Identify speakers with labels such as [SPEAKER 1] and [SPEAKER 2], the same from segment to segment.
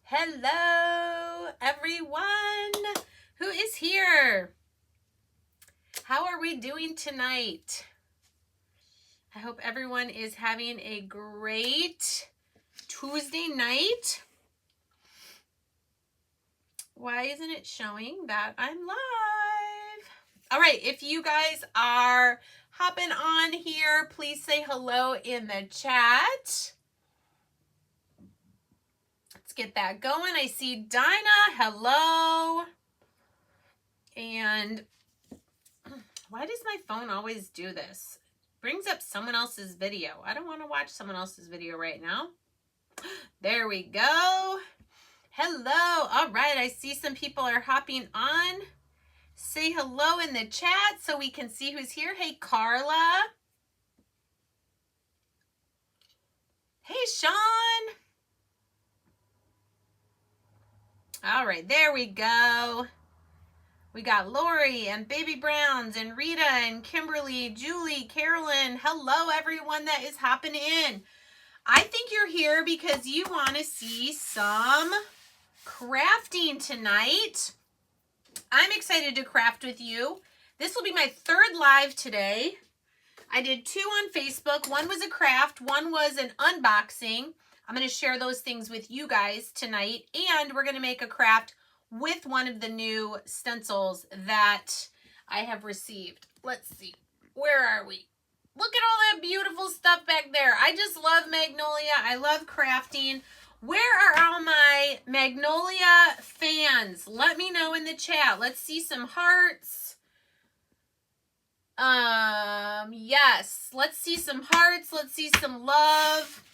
[SPEAKER 1] Hello, everyone who is here. How are we doing tonight? I hope everyone is having a great Tuesday night. Why isn't it showing that I'm live? All right, if you guys are hopping on here, please say hello in the chat. Let's get that going. I see Dinah. Hello. And why does my phone always do this? Brings up someone else's video. I don't want to watch someone else's video right now. There we go. Hello. All right. I see some people are hopping on. Say hello in the chat so we can see who's here. Hey, Carla. Hey, Sean. All right. There we go. We got Lori and Baby Browns and Rita and Kimberly, Julie, Carolyn. Hello, everyone that is hopping in. I think you're here because you want to see some crafting tonight. I'm excited to craft with you. This will be my third live today. I did 2 on Facebook. One was a craft. One was an unboxing. I'm going to share those things with you guys tonight. And we're going to make a craft with one of the new stencils that I have received. Let's see. Where are we? Look at all that beautiful stuff back there. I just love Magnolia. I love crafting. Where are all my Magnolia fans? Let me know in the chat. Let's see some hearts. Yes. Let's see some hearts. Let's see some love.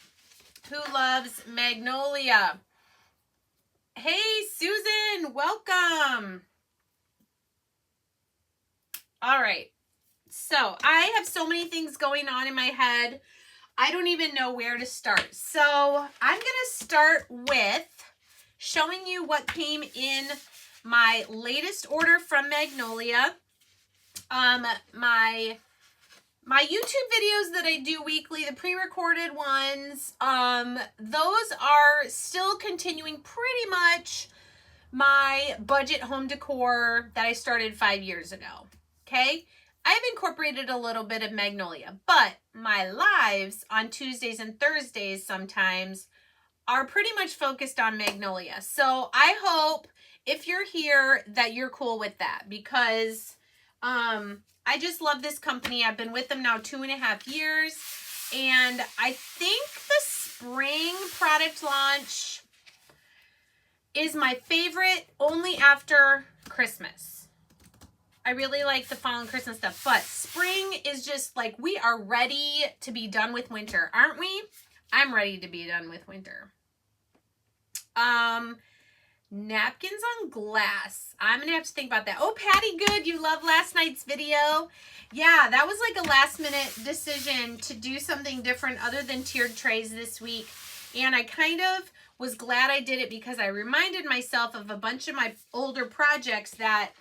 [SPEAKER 1] Who loves Magnolia? Hey, Susan, welcome. All right. So I have so many things going on in my head. I don't even know where to start. So I'm going to start with showing you what came in my latest order from Magnolia. My YouTube videos that I do weekly, the pre-recorded ones, those are still continuing pretty much my budget home decor that I started 5 years ago, okay? I've incorporated a little bit of Magnolia, but my lives on Tuesdays and Thursdays sometimes are pretty much focused on Magnolia. So I hope if you're here that you're cool with that because, I just love this company. I've been with them now 2.5 years. And I think the spring product launch is my favorite only after Christmas. I really like the fall and Christmas stuff. But spring is just like we are ready to be done with winter, aren't we? I'm ready to be done with winter. Napkins on glass. I'm going to have to think about that. Oh, Patty Good, you loved last night's video. Yeah, that was like a last minute decision to do something different other than tiered trays this week. And I kind of was glad I did it because I reminded myself of a bunch of my older projects that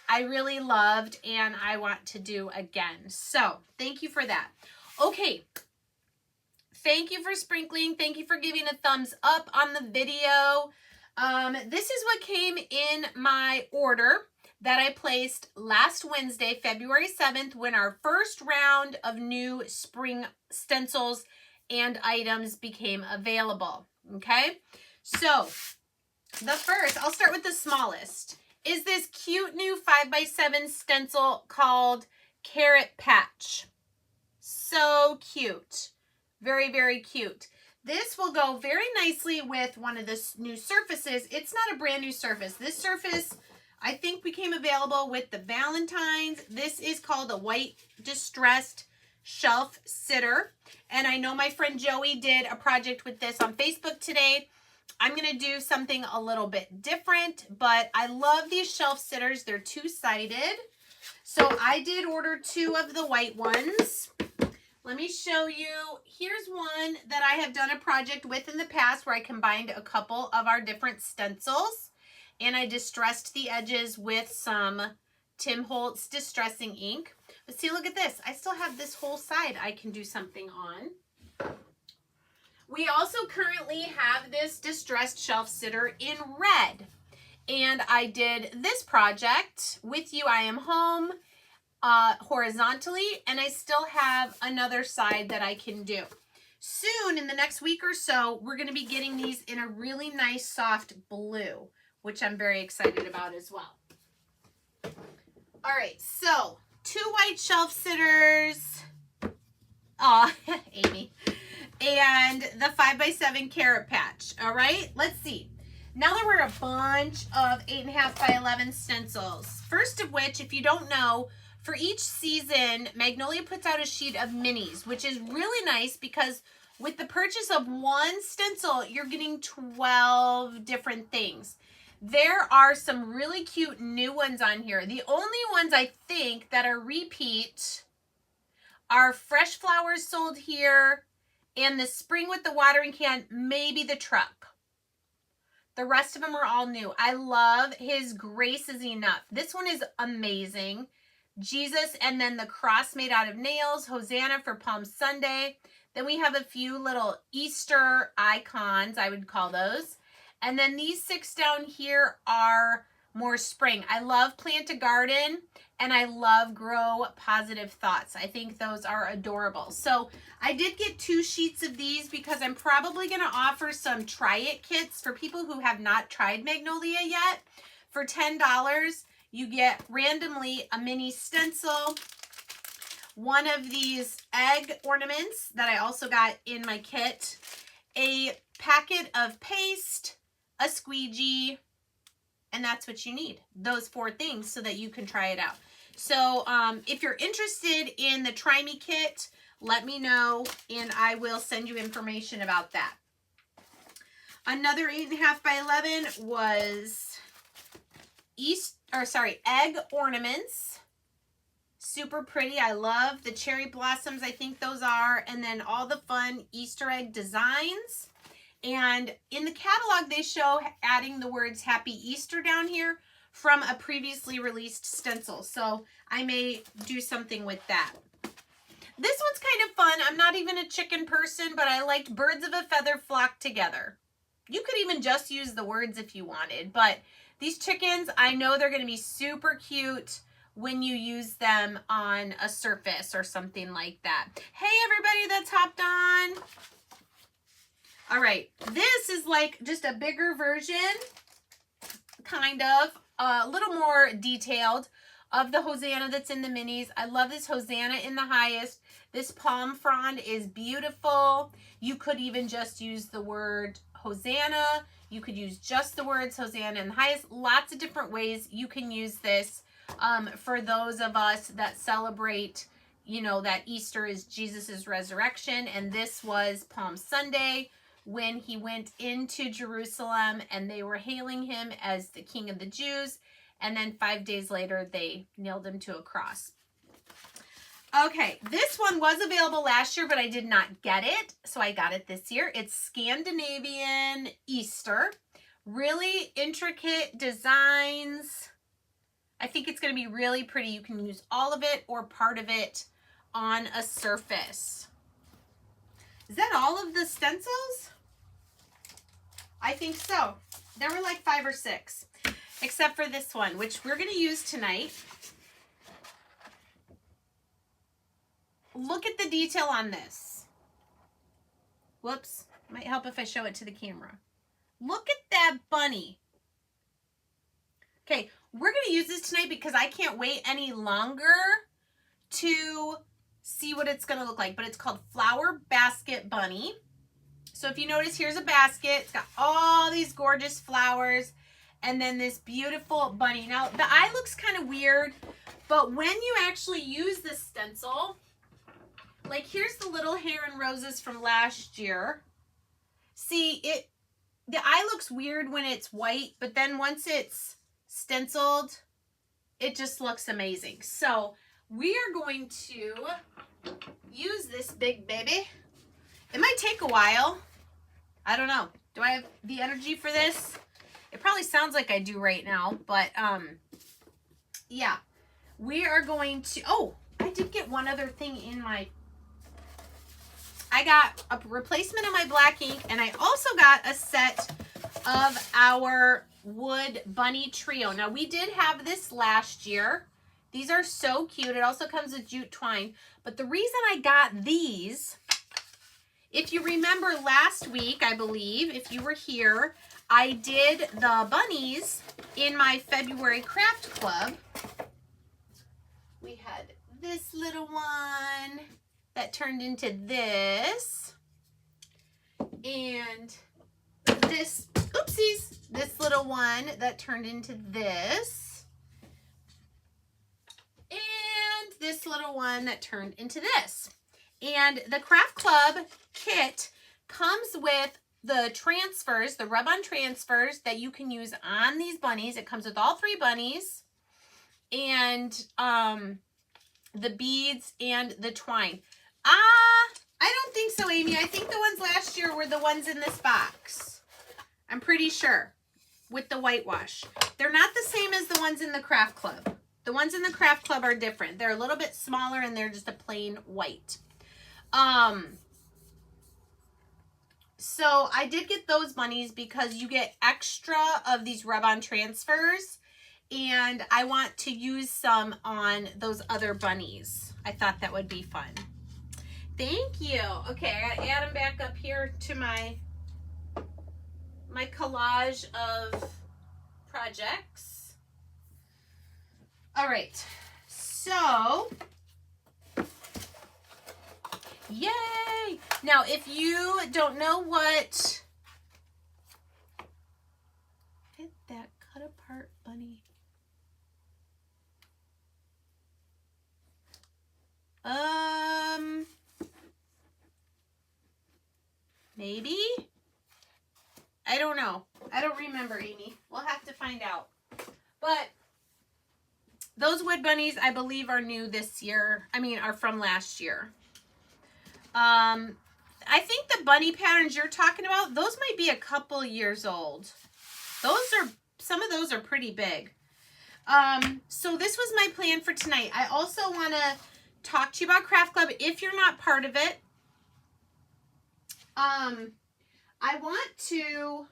[SPEAKER 1] I really loved and I want to do again. So thank you for that. Okay. Thank you for sprinkling. Thank you for giving a thumbs up on the video. This is what came in my order that I placed last Wednesday, February 7th, when our first round of new spring stencils and items became available. Okay, so the first, I'll start with the smallest, is this cute new 5x7 stencil called Carrot Patch. So cute. Very, very cute. This will go very nicely with one of the new surfaces. It's not a brand new surface. This surface, I think, became available with the Valentine's. This is called a white distressed shelf sitter. And I know my friend Joey did a project with this on Facebook today. I'm going to do something a little bit different, but I love these shelf sitters. They're two-sided. So I did order 2 of the white ones. Let me show you. Here's one that I have done a project with in the past where I combined a couple of our different stencils and I distressed the edges with some Tim Holtz Distressing Ink. But see, look at this. I still have this whole side I can do something on. We also currently have this distressed shelf sitter in red. And I did this project with you. I am home horizontally, and I still have another side that I can do. Soon, in the next week or so, we're going to be getting these in a really nice soft blue, which I'm very excited about as well. All right, so 2 white shelf sitters. Aw, Amy. And the 5x7 carrot patch. All right, let's see. Now there were a bunch of 8.5 by 11 stencils. First of which, if you don't know, for each season, Magnolia puts out a sheet of minis, which is really nice because with the purchase of one stencil, you're getting 12 different things. There are some really cute new ones on here. The only ones I think that are repeat are Fresh Flowers sold here and the Spring with the Watering Can, maybe the Truck. The rest of them are all new. I love his Grace is Enough. This one is amazing. Jesus, and then the cross made out of nails, Hosanna for Palm Sunday. Then we have a few little Easter icons, I would call those. And then these 6 down here are more spring. I love Plant a Garden, and I love Grow Positive Thoughts. I think those are adorable. So I did get 2 sheets of these because I'm probably going to offer some try it kits for people who have not tried Magnolia yet. For $10, you get randomly a mini stencil, one of these egg ornaments that I also got in my kit, a packet of paste, a squeegee, and that's what you need. Those 4 things so that you can try it out. So if you're interested in the Try Me kit, let me know and I will send you information about that. Another 8.5 by 11 was egg ornaments. Super pretty. I love the cherry blossoms, I think those are, and then all the fun Easter egg designs. And in the catalog, they show adding the words Happy Easter down here from a previously released stencil. So I may do something with that. This one's kind of fun. I'm not even a chicken person, but I liked Birds of a Feather Flock Together. You could even just use the words if you wanted, but these chickens, I know they're going to be super cute when you use them on a surface or something like that. Hey, everybody that's hopped on. All right, this is like just a bigger version, kind of, a little more detailed of the Hosanna that's in the minis. I love this Hosanna in the highest. This palm frond is beautiful. You could even just use the word Hosanna. You could use just the words Hosanna in the highest. Lots of different ways you can use this for those of us that celebrate, you know, that Easter is Jesus's resurrection. And this was Palm Sunday when he went into Jerusalem and they were hailing him as the King of the Jews. And then 5 days later, they nailed him to a cross. Okay, this one was available last year, but I did not get it, so I got it this year. It's Scandinavian Easter. Really intricate designs. I think it's going to be really pretty. You can use all of it or part of it on a surface. Is that all of the stencils? I think so. There were like 5 or 6, except for this one, which we're going to use tonight. Look at the detail on this. Whoops. Might help if I show it to the camera. Look at that bunny. Okay, we're going to use this tonight because I can't wait any longer to see what it's going to look like. But it's called Flower Basket Bunny. So if you notice, here's a basket. It's got all these gorgeous flowers. And then this beautiful bunny. Now, the eye looks kind of weird. But when you actually use this stencil, like here's the little hair and roses from last year. See, the eye looks weird when it's white, but then once it's stenciled, it just looks amazing. So we are going to use this big baby. It might take a while. I don't know. Do I have the energy for this? It probably sounds like I do right now, but yeah. We are going to, oh, I did get one other thing in my I got a replacement of my black ink, and I also got a set of our wood bunny trio. Now, we did have this last year. These are so cute. It also comes with jute twine. But the reason I got these, if you remember last week, I believe, if you were here, I did the bunnies in my February craft club. We had this little one that turned into this, and this, oopsies, this little one that turned into this, and this little one that turned into this. And the craft club kit comes with the transfers, the rub-on transfers that you can use on these bunnies. It comes with all 3 bunnies, and the beads and the twine. I don't think so, Amy. I think the ones last year were the ones in this box. I'm pretty sure, with the whitewash. They're not the same as the ones in the craft club. The ones in the craft club are different. They're a little bit smaller, and they're just a plain white. So I did get those bunnies because you get extra of these rub-on transfers, and I want to use some on those other bunnies. I thought that would be fun. Thank you. Okay, I gotta add them back up here to my collage of projects. All right, so yay! Now, if you don't know what fit that cut apart bunny. Maybe? I don't know. I don't remember, Amy. We'll have to find out. But those wood bunnies, I believe, are new this year. I mean, are from last year. I think the bunny patterns you're talking about, those might be a couple years old. Some of those are pretty big. So this was my plan for tonight. I also want to talk to you about Craft Club if you're not part of it. I want to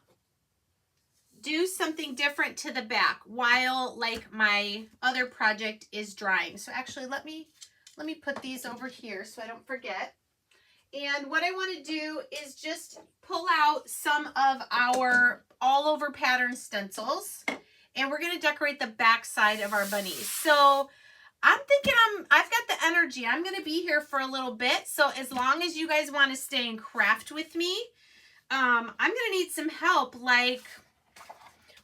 [SPEAKER 1] do something different to the back while like my other project is drying. So actually let me put these over here so I don't forget. And what I want to do is just pull out some of our all over pattern stencils, and we're going to decorate the back side of our bunnies. So I'm thinking I've got the energy. I'm going to be here for a little bit. So as long as you guys want to stay and craft with me, I'm going to need some help. Like,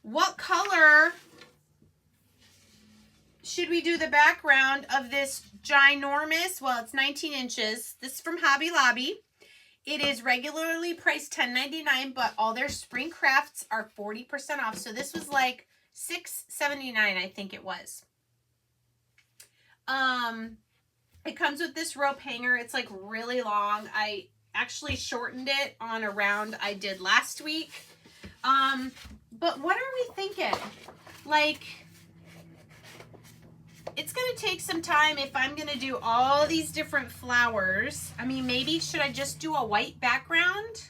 [SPEAKER 1] what color should we do the background of this ginormous, well, it's 19 inches. This is from Hobby Lobby. It is regularly priced $10.99, but all their spring crafts are 40% off. So this was like $6.79, I think it was. It comes with this rope hanger. It's like really long. I actually shortened it on a round I did last week. But what are we thinking? Like, it's going to take some time if I'm going to do all these different flowers. I mean, maybe should I just do a white background?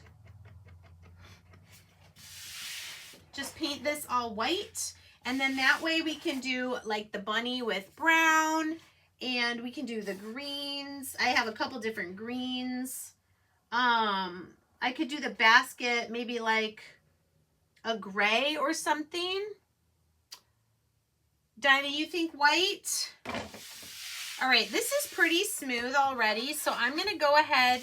[SPEAKER 1] Just paint this all white. And then that way we can do like the bunny with brown, and we can do the greens. I have a couple different greens. I could do the basket, maybe like a gray or something. Dinah, you think white? All right, this is pretty smooth already, so I'm going to go ahead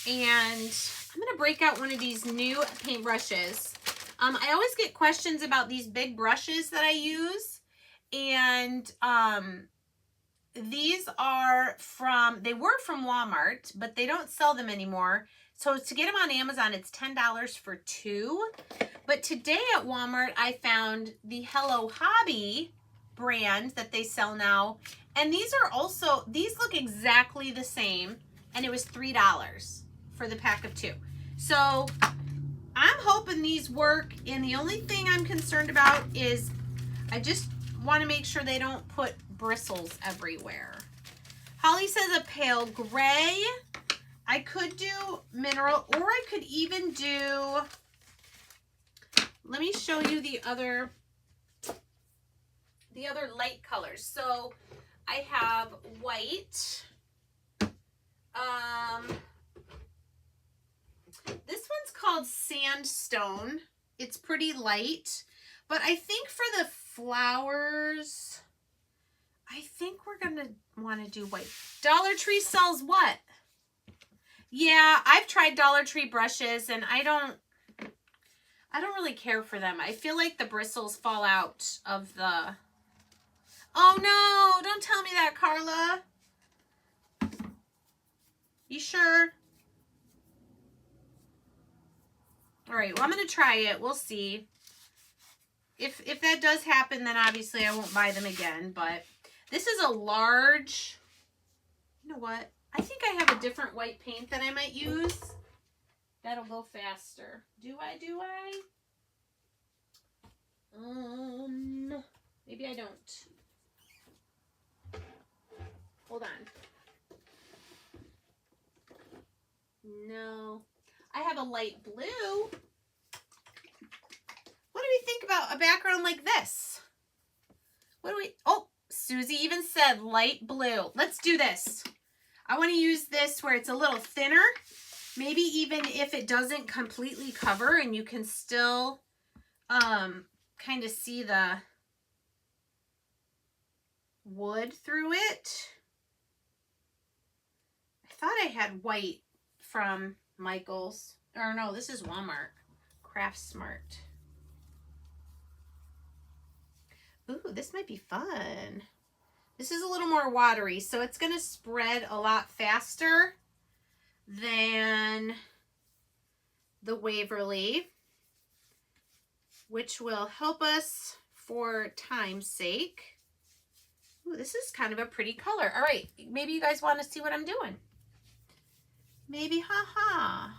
[SPEAKER 1] and I'm going to break out one of these new paint brushes. I always get questions about these big brushes that I use, and these are they were from Walmart, but they don't sell them anymore. So to get them on Amazon, it's $10 for 2. But today at Walmart, I found the Hello Hobby brand that they sell now, and these look exactly the same, and it was $3 for the pack of 2. So I'm hoping these work, and the only thing I'm concerned about is I just want to make sure they don't put bristles everywhere. Holly says a pale gray. I could do mineral, or I could even do, let me show you the other light colors. So I have white. This one's called Sandstone. It's pretty light, but I think for the flowers, I think we're gonna want to do white. Dollar Tree sells what? Yeah, I've tried Dollar Tree brushes and I don't really care for them. I feel like the bristles fall out of the... Oh no, don't tell me that, Carla. You sure? All right, well, I'm going to try it. We'll see. If that does happen, then obviously I won't buy them again. But this is a large... You know what? I think I have a different white paint that I might use. That'll go faster. Do I? Maybe I don't. Hold on. No. I have a light blue. What do we think about a background like this? Oh, Susie even said light blue. Let's do this. I want to use this where it's a little thinner. Maybe even if it doesn't completely cover and you can still kind of see the wood through it. I thought I had white from Michael's. Or no, this is Walmart. Craft Smart. Ooh, this might be fun. This is a little more watery, so it's going to spread a lot faster than the Waverly, which will help us for time's sake. Ooh, this is kind of a pretty color. All right, maybe you guys want to see what I'm doing. Maybe, haha.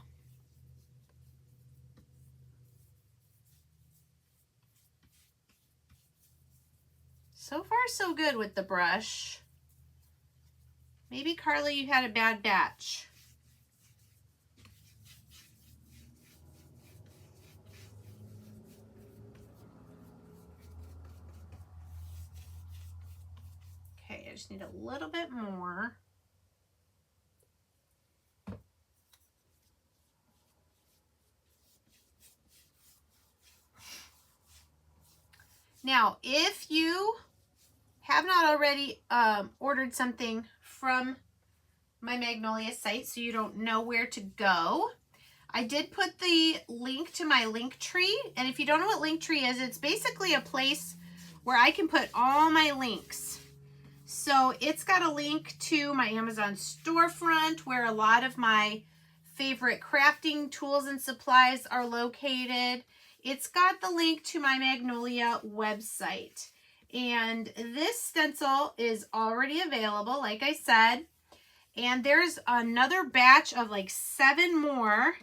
[SPEAKER 1] So far, so good with the brush. Maybe, Carly, you had a bad batch. Okay, I just need a little bit more. Now, if you have not already ordered something from my Magnolia site, so you don't know where to go, I did put the link to my Linktree. And if you don't know what Linktree is, it's basically a place where I can put all my links. So it's got a link to my Amazon storefront where a lot of my favorite crafting tools and supplies are located. It's got the link to my Magnolia website. And this stencil is already available, like I said. And there's another batch of like 7 more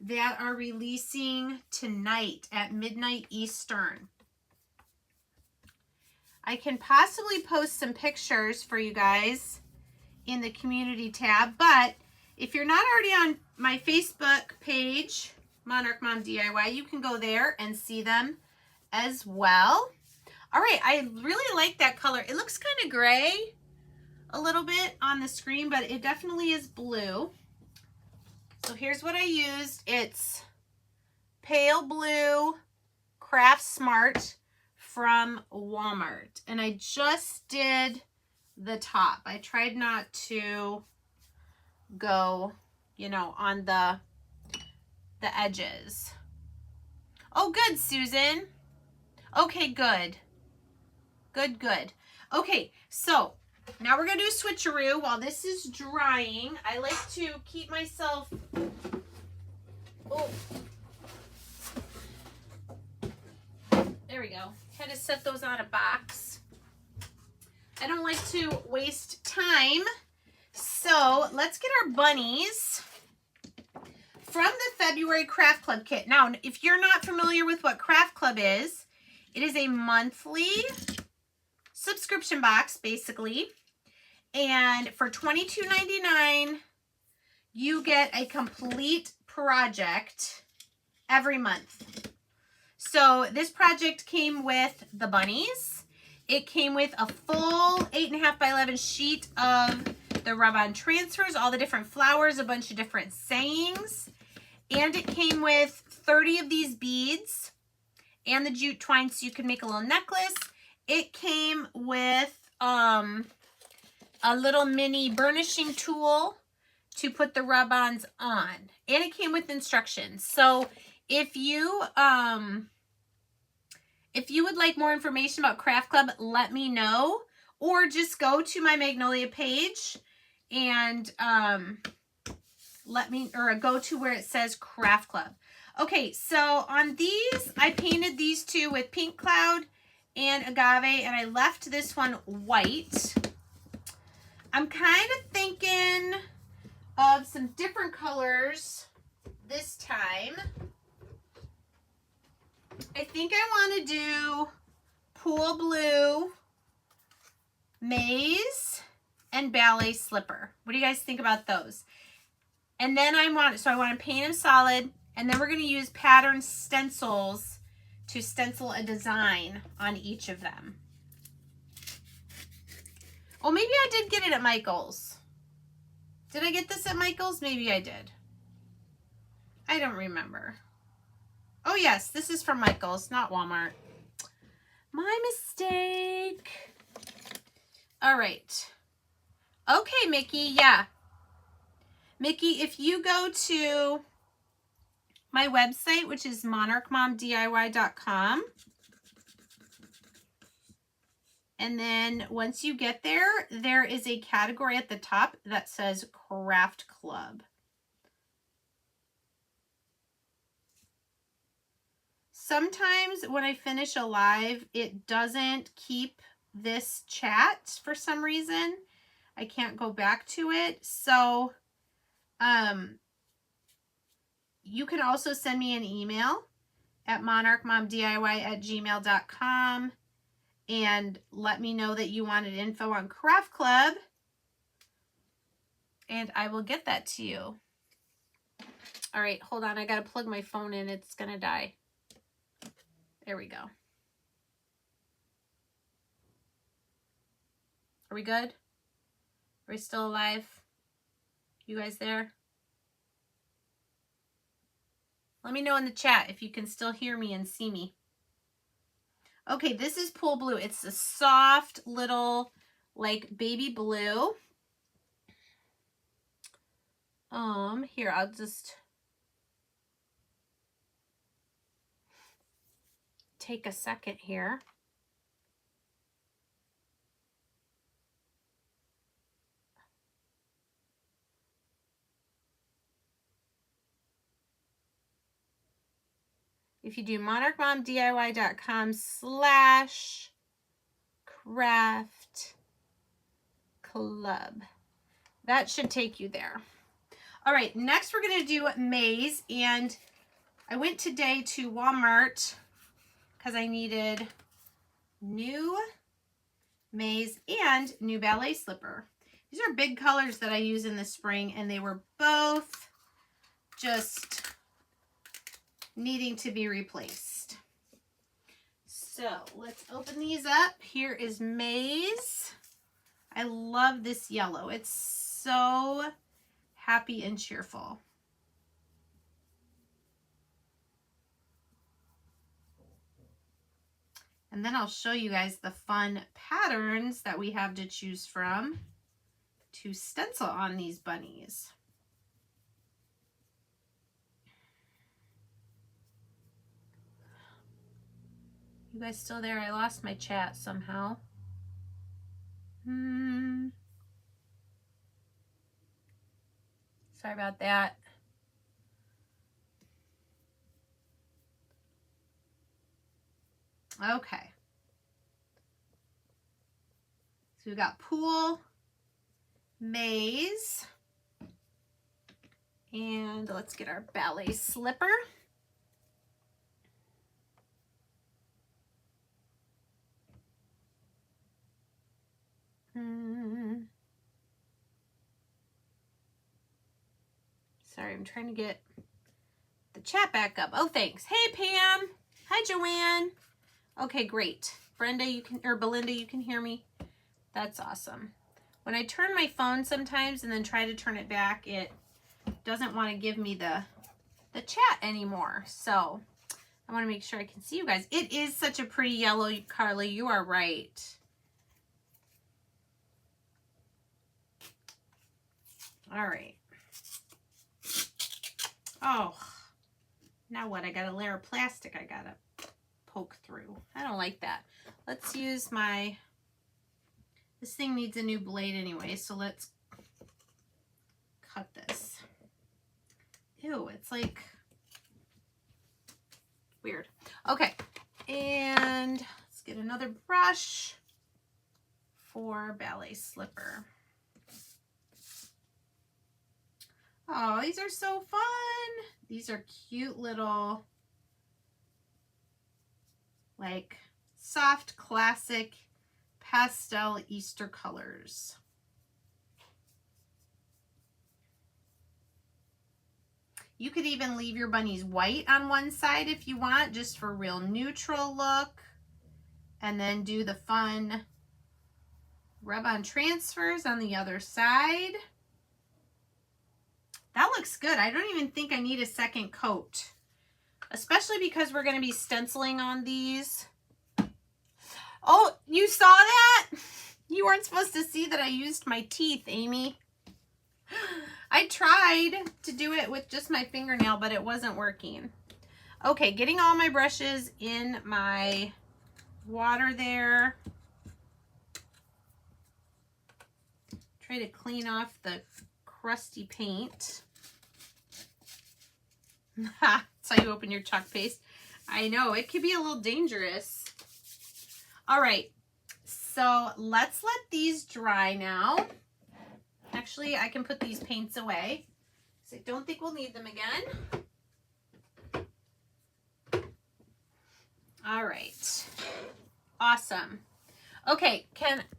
[SPEAKER 1] that are releasing tonight at midnight Eastern. I can possibly post some pictures for you guys in the community tab, but if you're not already on my Facebook page, Monarch Mom DIY, you can go there and see them as well. All right, I really like that color. It looks kind of gray a little bit on the screen, but it definitely is blue. So here's what I used. It's Pale Blue Craft Smart from Walmart. And I just did the top. I tried not to go, you know, on the edges. Oh, good, Susan. Okay, good. Good. Okay, so now we're going to do a switcheroo while this is drying. I like to keep myself... Oh. There we go. Had to set those on a box. I don't like to waste time. So let's get our bunnies from the February Craft Club kit. Now, if you're not familiar with what Craft Club is, it is a monthly subscription box, basically. And for $22.99, you get a complete project every month. So this project came with the bunnies. It came with a full 8.5 by 11 sheet of the rub-on transfers, all the different flowers, a bunch of different sayings. And it came with 30 of these beads and the jute twine so you can make a little necklace. It came with a little mini burnishing tool to put the rub-ons on. And it came with instructions. So if you would like more information about Craft Club, let me know. Or just go to my Magnolia page and go to where it says Craft Club. Okay, so on these, I painted these two with Pink Cloud and Agave, and I left this one white. I'm kind of thinking of some different colors this time. I think I want to do Pool Blue, Maze, and Ballet Slipper. What do you guys think about those? And then I want to paint them solid, and then we're going to use pattern stencils to stencil a design on each of them. Oh, maybe I did get it at Michael's. Did I get this at Michael's? Maybe I did. I don't remember. Oh yes, this is from Michael's, not Walmart. My mistake. All right. Okay, Mickey, yeah. Mickey, if you go to my website, which is monarchmomdiy.com, and then once you get there, there is a category at the top that says Craft Club. Sometimes when I finish a live, it doesn't keep this chat for some reason. I can't go back to it. So you can also send me an email at monarchmomdiy@gmail.com and let me know that you wanted info on Craft Club, and I will get that to you. All right, hold on. I got to plug my phone in. It's going to die. There we go. Are we good? Are we still alive? You guys there? Let me know in the chat if you can still hear me and see me. Okay, this is Pool Blue. It's a soft little, like, baby blue. Here, I'll just take a second here. If you do monarchmomdiy.com/craft club, that should take you there. All right, next we're going to do Maze, and I went today to Walmart because I needed new Maze and new Ballet Slipper. These are big colors that I use in the spring, and they were both just needing to be replaced. So let's open these up. Here is Maze. I love this yellow. It's so happy and cheerful. And then I'll show you guys the fun patterns that we have to choose from to stencil on these bunnies. You guys still there? I lost my chat somehow. Sorry about that. Okay. So we've got Pool, Maze, and let's get our Ballet Slipper. Sorry, I'm trying to get the chat back up. Oh, thanks. Hey, Pam. Hi, Joanne. Okay, great. Brenda, you can, or Belinda, you can hear me. That's awesome. When I turn my phone sometimes and then try to turn it back, it doesn't want to give me the chat anymore. So I want to make sure I can see you guys. It is such a pretty yellow, Carly. You are right. All right. Oh, now what? I got a layer of plastic I got to poke through. I don't like that. Let's use my, this thing needs a new blade anyway, so let's cut this. Ew, it's like weird. Okay, and let's get another brush for ballet slipper. Oh, these are so fun. These are cute little, like, soft, classic, pastel Easter colors. You could even leave your bunnies white on one side if you want, just for a real neutral look. And then do the fun rub-on transfers on the other side. That looks good. I don't even think I need a second coat, especially because we're going to be stenciling on these. Oh, you saw that? You weren't supposed to see that I used my teeth, Amy. I tried to do it with just my fingernail, but it wasn't working. Okay, getting all my brushes in my water there. Try to clean off the crusty paint. That's how you open your chalk paste. I know, it could be a little dangerous. All right, so let's let these dry now. Actually, I can put these paints away because I don't think we'll need them again. All right, awesome. Okay,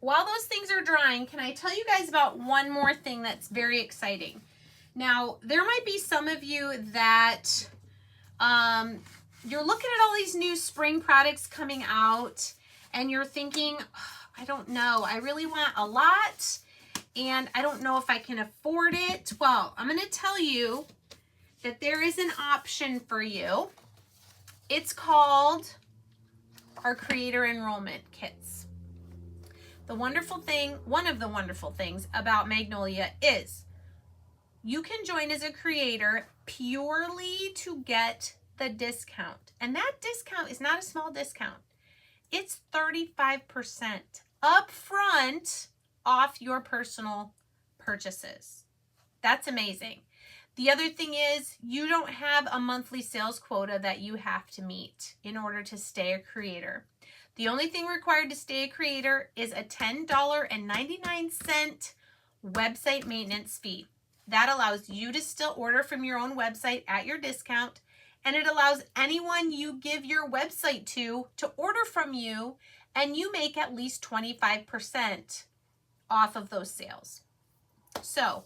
[SPEAKER 1] while those things are drying, can I tell you guys about one more thing that's very exciting? Now, there might be some of you that you're looking at all these new spring products coming out and you're thinking, oh, I don't know, I really want a lot and I don't know if I can afford it. Well, I'm going to tell you that there is an option for you. It's called our creator enrollment kits. The wonderful thing, one of the wonderful things about Magnolia is you can join as a creator purely to get the discount. And that discount is not a small discount. It's 35% up front off your personal purchases. That's amazing. The other thing is you don't have a monthly sales quota that you have to meet in order to stay a creator. The only thing required to stay a creator is a $10.99 website maintenance fee. That allows you to still order from your own website at your discount, and it allows anyone you give your website to order from you, and you make at least 25% off of those sales. So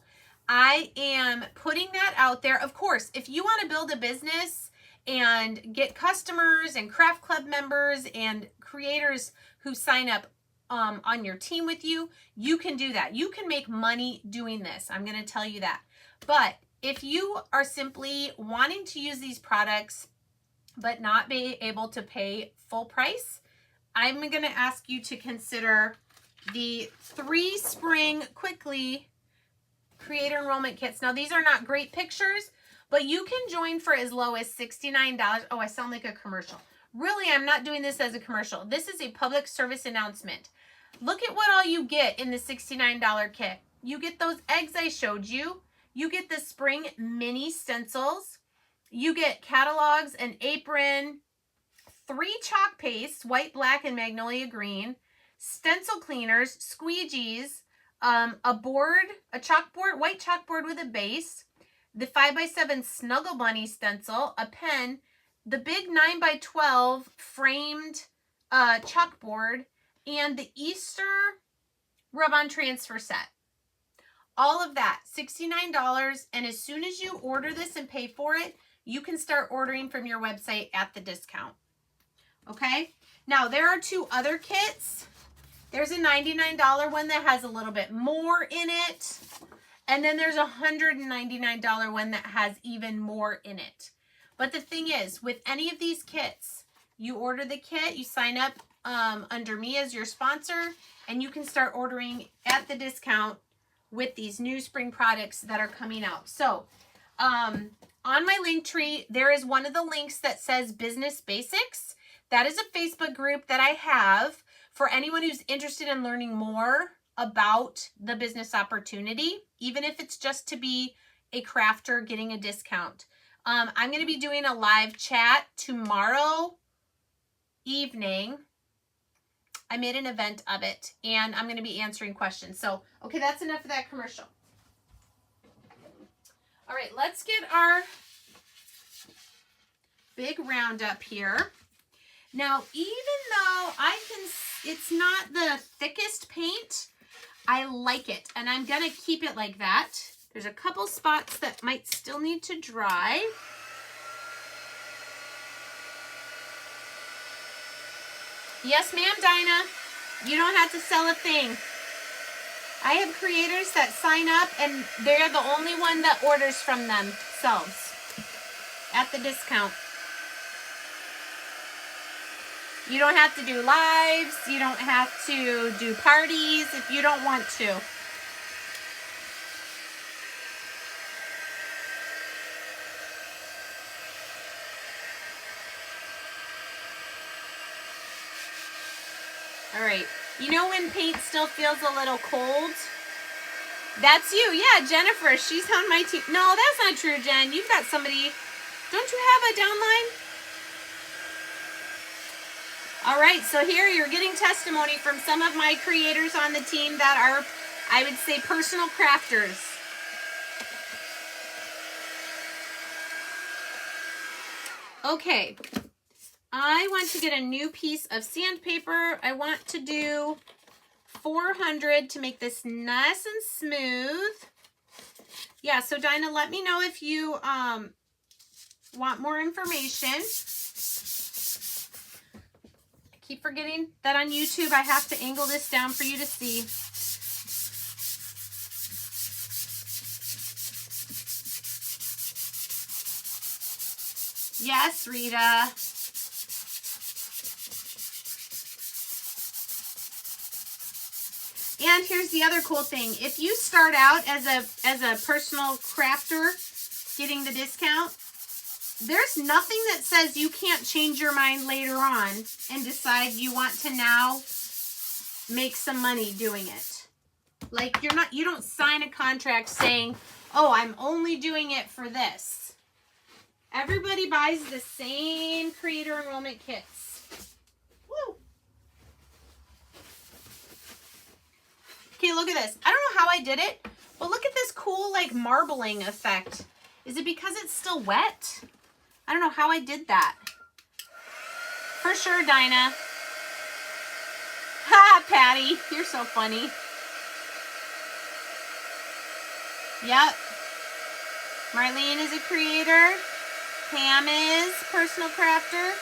[SPEAKER 1] I am putting that out there. Of course, if you want to build a business and get customers and craft club members and creators who sign up on your team with you, you can do that. You can make money doing this. I'm going to tell you that. But if you are simply wanting to use these products but not be able to pay full price, I'm going to ask you to consider the 3 spring quickly creator enrollment kits. Now, these are not great pictures, but you can join for as low as $69. Oh, I sound like a commercial. Really, I'm not doing this as a commercial. This is a public service announcement. Look at what all you get in the $69 kit. You get those eggs I showed you. You get the spring mini stencils. You get catalogs, an apron, 3 chalk pastes, white, black, and magnolia green, stencil cleaners, squeegees, a board, a chalkboard, white chalkboard with a base, the 5x7 Snuggle Bunny stencil, a pen, the big 9x12 framed chalkboard, and the Easter rub-on transfer set. All of that, $69. And as soon as you order this and pay for it, you can start ordering from your website at the discount. Okay? Now, there are two other kits. There's a $99 one that has a little bit more in it. And then there's a $199 one that has even more in it. But the thing is, with any of these kits, you order the kit, you sign up under me as your sponsor, and you can start ordering at the discount with these new spring products that are coming out. So, on my link tree, there is one of the links that says Business Basics. That is a Facebook group that I have for anyone who's interested in learning more about the business opportunity, even if it's just to be a crafter getting a discount. I'm going to be doing a live chat tomorrow evening. I made an event of it, and I'm going to be answering questions. So, okay, that's enough of that commercial. All right, let's get our big roundup here. Now, even though it's not the thickest paint, I like it, and I'm going to keep it like that. There's a couple spots that might still need to dry. Yes, ma'am, Dinah. You don't have to sell a thing. I have creators that sign up, and they're the only one that orders from themselves at the discount. You don't have to do lives. You don't have to do parties if you don't want to. All right. You know when paint still feels a little cold? That's you. Yeah, Jennifer. She's on my team. No, that's not true, Jen. You've got somebody. Don't you have a downline? All right. So here you're getting testimony from some of my creators on the team that are, I would say, personal crafters. Okay. I want to get a new piece of sandpaper. I want to do 400 to make this nice and smooth. Yeah, so Dinah, let me know if you want more information. I keep forgetting that on YouTube I have to angle this down for you to see. Yes, Rita. And here's the other cool thing. If you start out as a personal crafter getting the discount, there's nothing that says you can't change your mind later on and decide you want to now make some money doing it. Like you don't sign a contract saying, "Oh, I'm only doing it for this." Everybody buys the same creator enrollment kits. Woo! Okay, look at this. I don't know how I did it, but look at this cool, like, marbling effect. Is it because it's still wet? I don't know how I did that. For sure, Dinah. Ha, Patty. You're so funny. Yep. Marlene is a creator. Pam is personal crafter.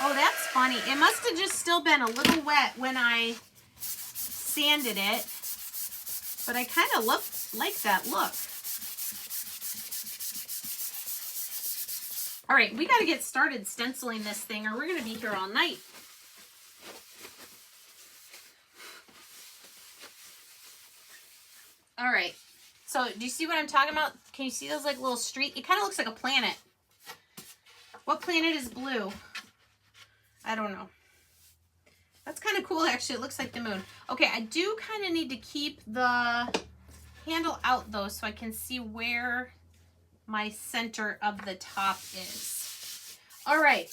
[SPEAKER 1] Oh, that's funny. It must have just still been a little wet when I sanded it. But I kind of like that look. All right, we got to get started stenciling this thing or we're going to be here all night. All right. So do you see what I'm talking about? Can you see those like little streak? It kind of looks like a planet. What planet is blue? I don't know. That's kind of cool, actually. It looks like the moon. Okay, I do kind of need to keep the handle out, though, so I can see where my center of the top is. All right.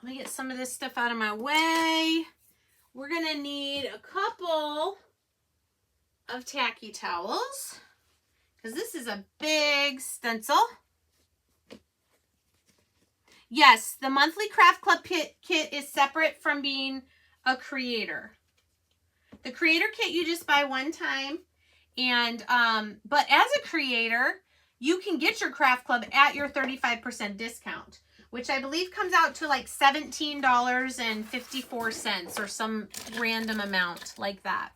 [SPEAKER 1] Let me get some of this stuff out of my way. We're going to need a couple of tacky towels, because this is a big stencil. Yes, the monthly craft club kit is separate from being a creator. The creator kit you just buy one time, and but as a creator, you can get your craft club at your 35% discount, which I believe comes out to like $17.54 or some random amount like that.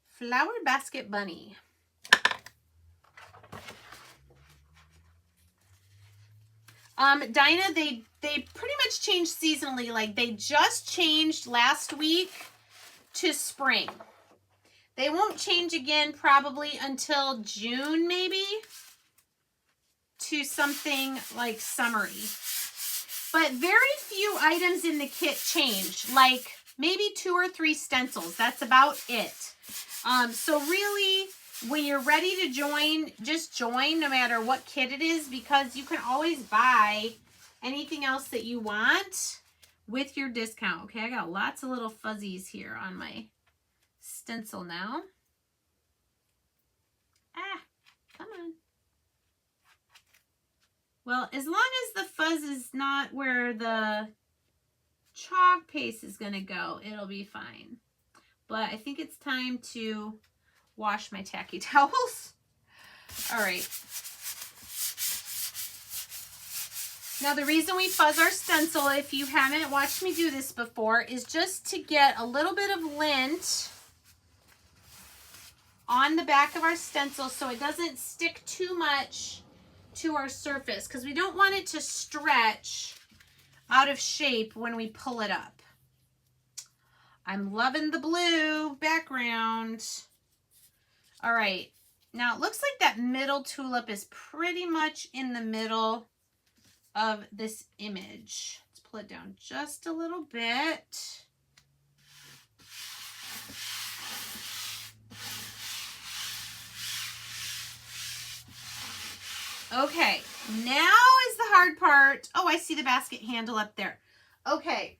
[SPEAKER 1] Flower basket bunny. Dinah, they pretty much changed seasonally. Like they just changed last week to spring. They won't change again probably until June maybe to something like summery. But very few items in the kit change. Like maybe 2 or 3 stencils. That's about it. So really, when you're ready to join, just join no matter what kit it is, because you can always buy anything else that you want with your discount. Okay, I got lots of little fuzzies here on my stencil now. Ah, come on. Well, as long as the fuzz is not where the chalk paste is going to go, it'll be fine. But I think it's time to wash my tacky towels. All right. Now the reason we fuzz our stencil, if you haven't watched me do this before, is just to get a little bit of lint on the back of our stencil so it doesn't stick too much to our surface, because we don't want it to stretch out of shape when we pull it up. I'm loving the blue background. All right, now it looks like that middle tulip is pretty much in the middle of this image. Let's pull it down just a little bit. Okay, now is the hard part. Oh, I see the basket handle up there. Okay.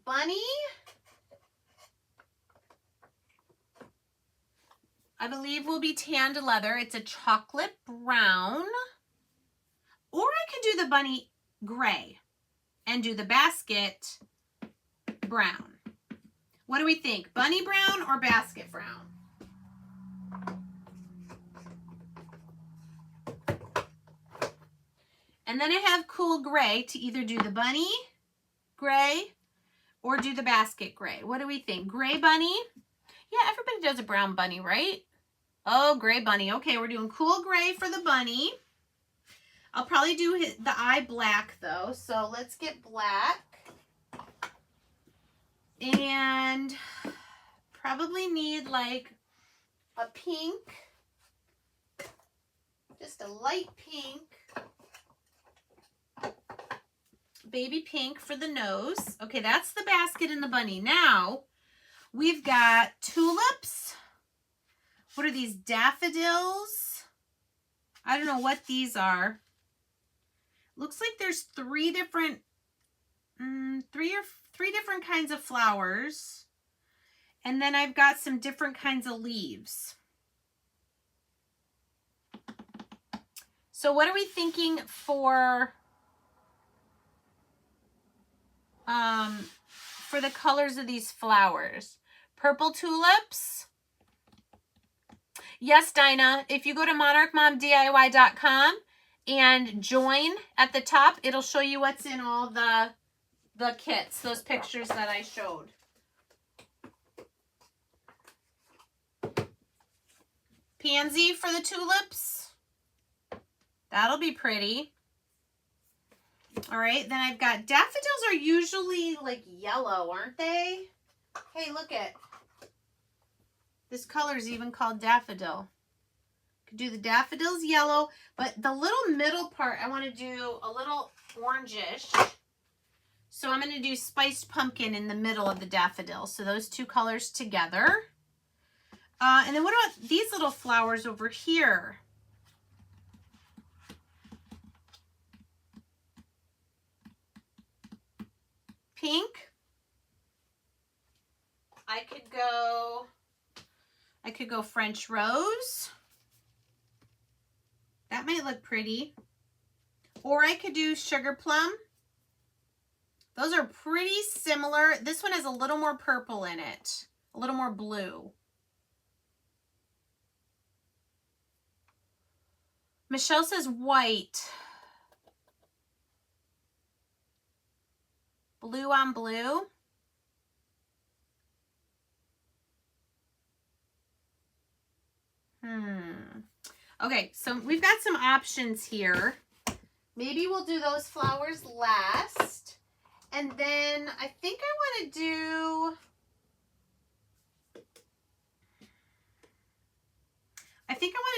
[SPEAKER 1] Bunny, I believe will be tanned leather. It's a chocolate brown. Or I could do the bunny gray and do the basket brown. What do we think? Bunny brown or basket brown? And then I have cool gray to either do the bunny gray or do the basket gray. What do we think? Gray bunny? Yeah, everybody does a brown bunny, right? Oh, gray bunny. Okay, we're doing cool gray for the bunny. I'll probably do the eye black though. So let's get black. And probably need like a pink. Just a light pink. Baby pink for the nose. Okay, that's the basket and the bunny. Now, we've got tulips. What are these? Daffodils? I don't know what these are. Looks like there's three different kinds of flowers. And then I've got some different kinds of leaves. So what are we thinking for the colors of these flowers? Purple tulips. Yes, Dinah, if you go to monarchmomdiy.com and join at the top, it'll show you what's in all the kits, those pictures that I showed. Pansy for the tulips. That'll be pretty. All right, then I've got daffodils are usually like yellow, aren't they? Hey, look at this color is even called daffodil. Could do the daffodils yellow, but the little middle part I want to do a little orangish. So I'm going to do spiced pumpkin in the middle of the daffodil. So those two colors together. And then what about these little flowers over here? pink. I could go French rose. That might look pretty. Or I could do sugar plum. Those are pretty similar. This one has a little more purple in it, a little more blue. Michelle says white. Blue on blue. Okay, so we've got some options here. Maybe we'll do those flowers last. And then I think I want to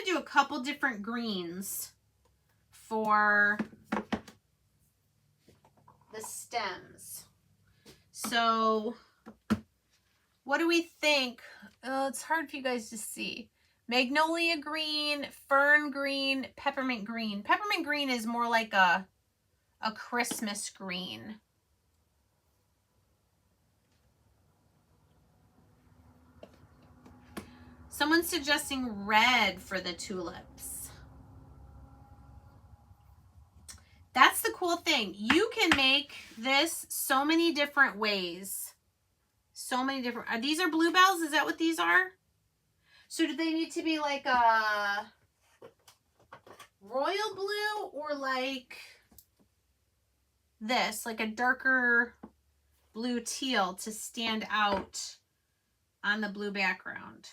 [SPEAKER 1] do a couple different greens for the stems. So what do we think? Oh, it's hard for you guys to see. Magnolia green, fern green, peppermint green. Peppermint green is more like a Christmas green. Someone's suggesting red for the tulips. That's the cool thing. You can make this so many different ways. So many different. These are bluebells? Is that what these are? So do they need to be like a royal blue or like this, like a darker blue teal to stand out on the blue background?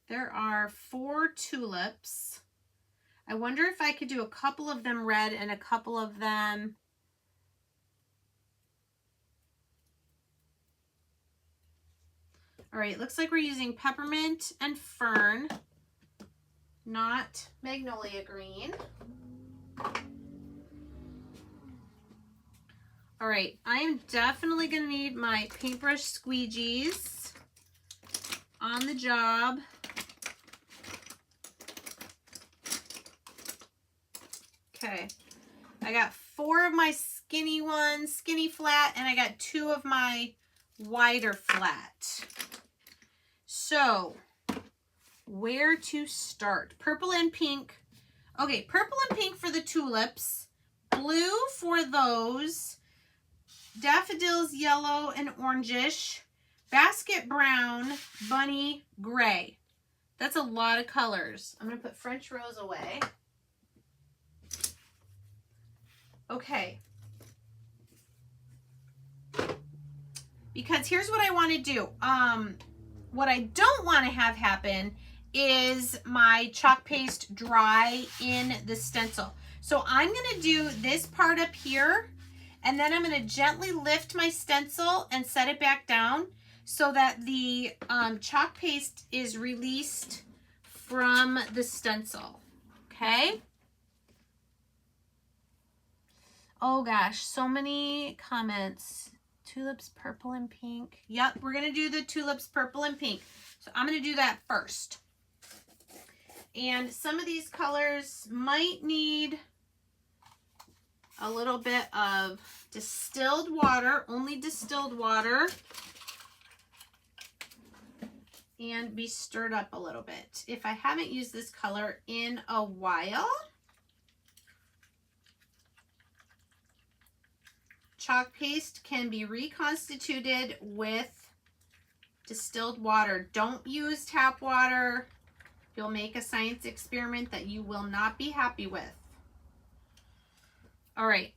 [SPEAKER 1] There are 4 tulips. I wonder if I could do a couple of them red and a couple of them all right, looks like we're using peppermint and fern, not magnolia green. All right, I am definitely going to need my paintbrush squeegees on the job. Okay, I got 4 of my skinny ones, skinny flat, and I got 2 of my wider flat. So, where to start? Purple and pink. Okay, purple and pink for the tulips. Blue for those. Daffodils, yellow and orangish. Basket brown, bunny, gray. That's a lot of colors. I'm going to put French rose away. Okay. Because here's what I want to do. What I don't want to have happen is my chalk paste dry in the stencil. So I'm going to do this part up here, and then I'm going to gently lift my stencil and set it back down so that the chalk paste is released from the stencil. Okay? Oh gosh, so many comments. Tulips purple and pink. Yep, we're going to do the tulips purple and pink. So I'm going to do that first. And some of these colors might need a little bit of distilled water, only distilled water, and be stirred up a little bit. If I haven't used this color in a while, chalk paste can be reconstituted with distilled water. Don't use tap water. You'll make a science experiment that you will not be happy with. All right.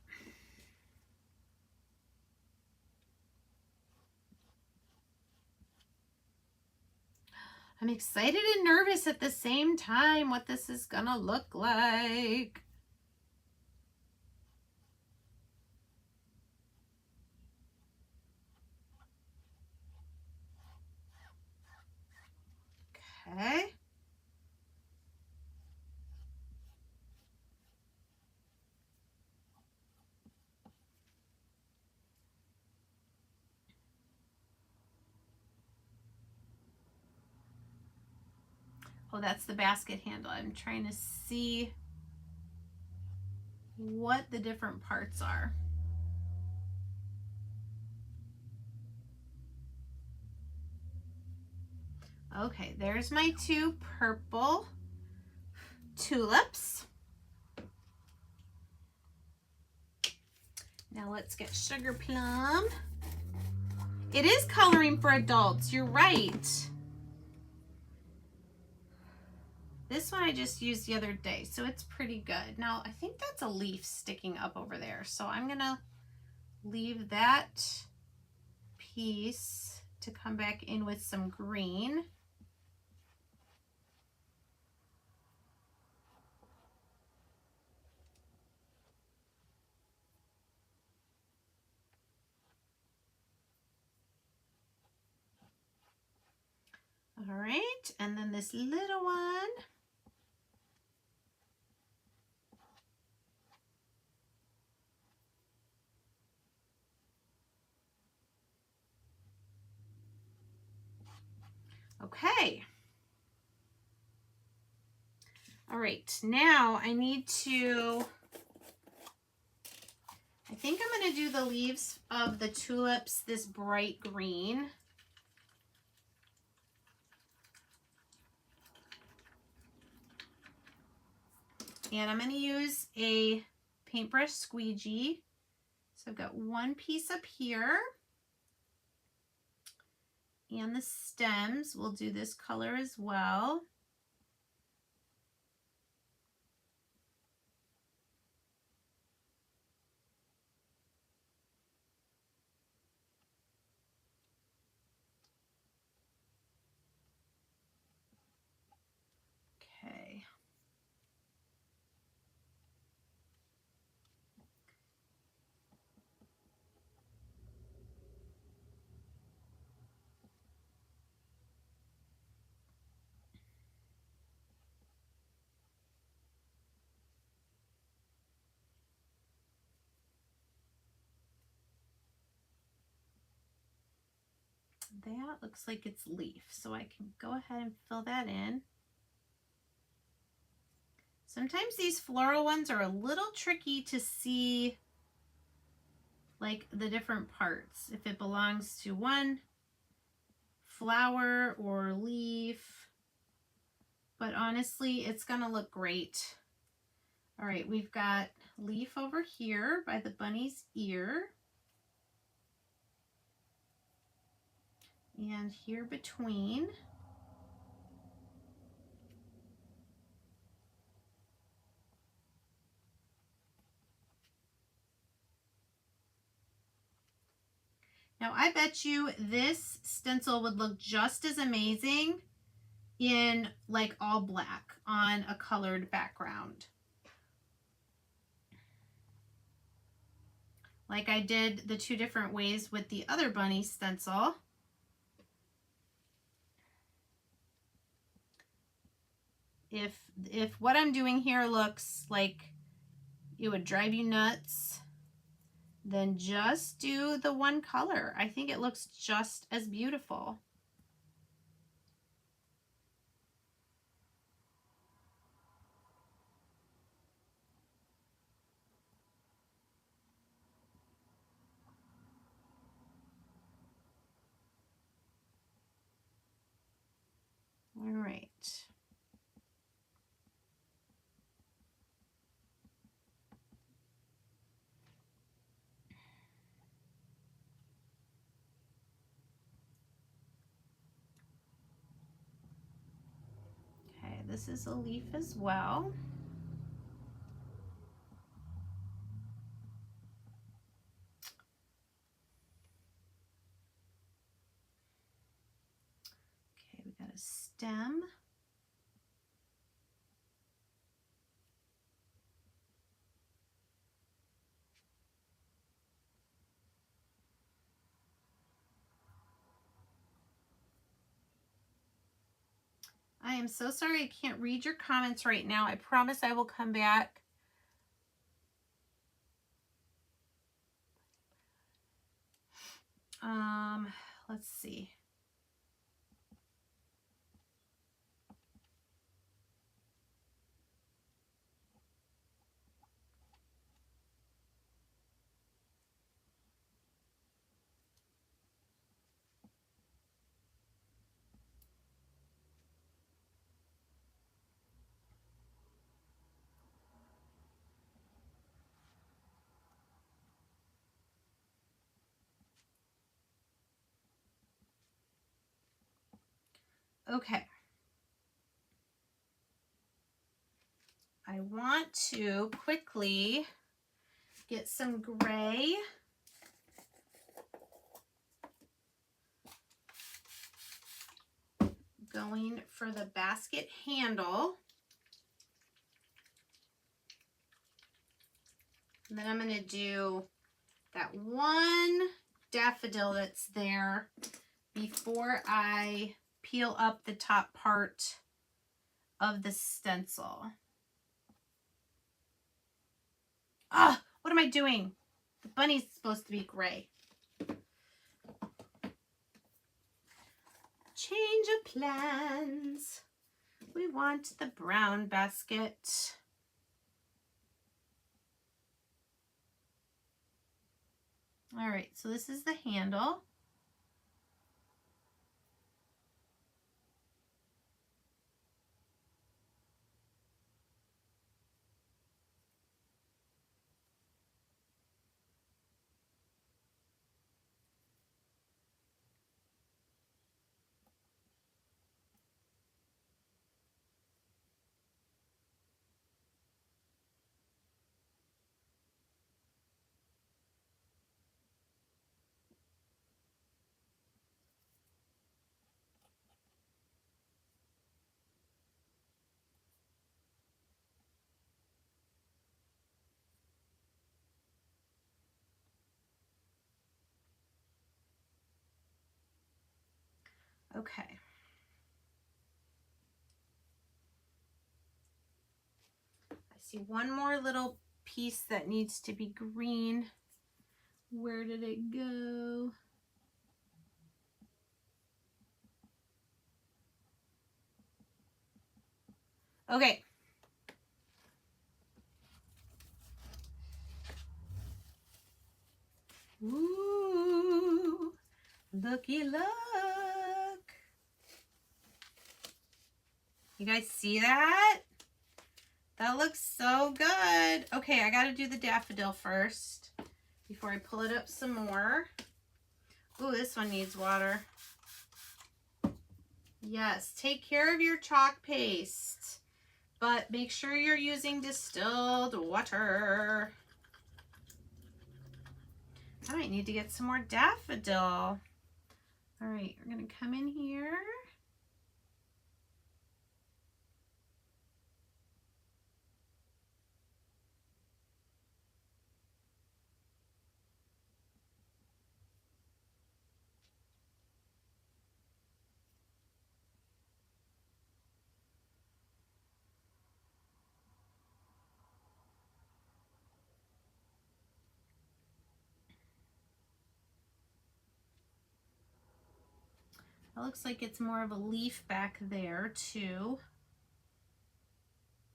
[SPEAKER 1] I'm excited and nervous at the same time what this is gonna look like. Okay. Oh, that's the basket handle. I'm trying to see what the different parts are. Okay, there's my 2 purple tulips. Now let's get sugar plum. It is coloring for adults, you're right. This one I just used the other day, so it's pretty good. Now, I think that's a leaf sticking up over there, so I'm gonna leave that piece to come back in with some green. All right, and then this little one. Okay. All right, now I need to, I think I'm going to do the leaves of the tulips this bright green. And I'm going to use a paintbrush squeegee. So I've got one piece up here. And the stems, we'll do this color as well. Okay. That looks like it's leaf, so I can go ahead and fill that in. Sometimes these floral ones are a little tricky to see, like the different parts, if it belongs to one flower or leaf, but honestly, it's gonna look great. All right, we've got leaf over here by the bunny's ear. And here between. Now I bet you this stencil would look just as amazing in like all black on a colored background. Like I did the 2 different ways with the other bunny stencil. If what I'm doing here looks like it would drive you nuts, then just do the one color. I think it looks just as beautiful. All right. Okay, this is a leaf as well. Okay, we got a stem. I am so sorry I can't read your comments right now. I promise I will come back. Let's see. Okay. I want to quickly get some gray. Going for the basket handle. And then I'm going to do that one daffodil that's there before I peel up the top part of the stencil. Ah, what am I doing? The bunny's supposed to be gray. Change of plans. We want the brown basket. All right, so this is the handle. Okay. I see one more little piece that needs to be green. Where did it go? Okay. Ooh, looky look. You guys see that? That looks so good. Okay, I gotta do the daffodil first before I pull it up some more. Ooh, this one needs water. Yes, take care of your chalk paste, but make sure you're using distilled water. I might need to get some more daffodil. All right, we're gonna come in here. It looks like it's more of a leaf back there too.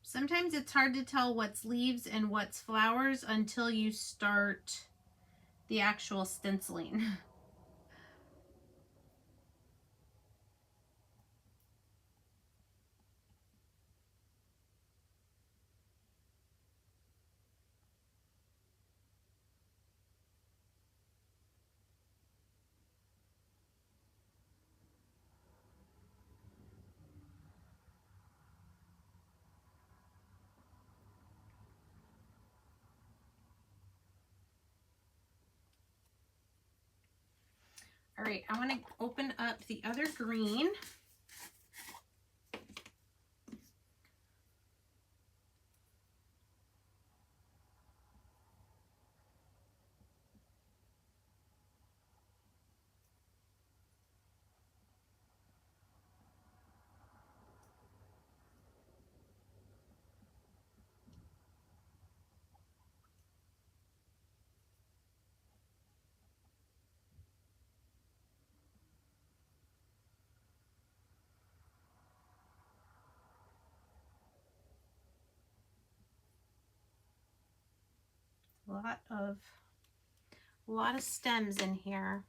[SPEAKER 1] Sometimes it's hard to tell what's leaves and what's flowers until you start the actual stenciling. All right, I want to open up the other green. A lot of stems in here.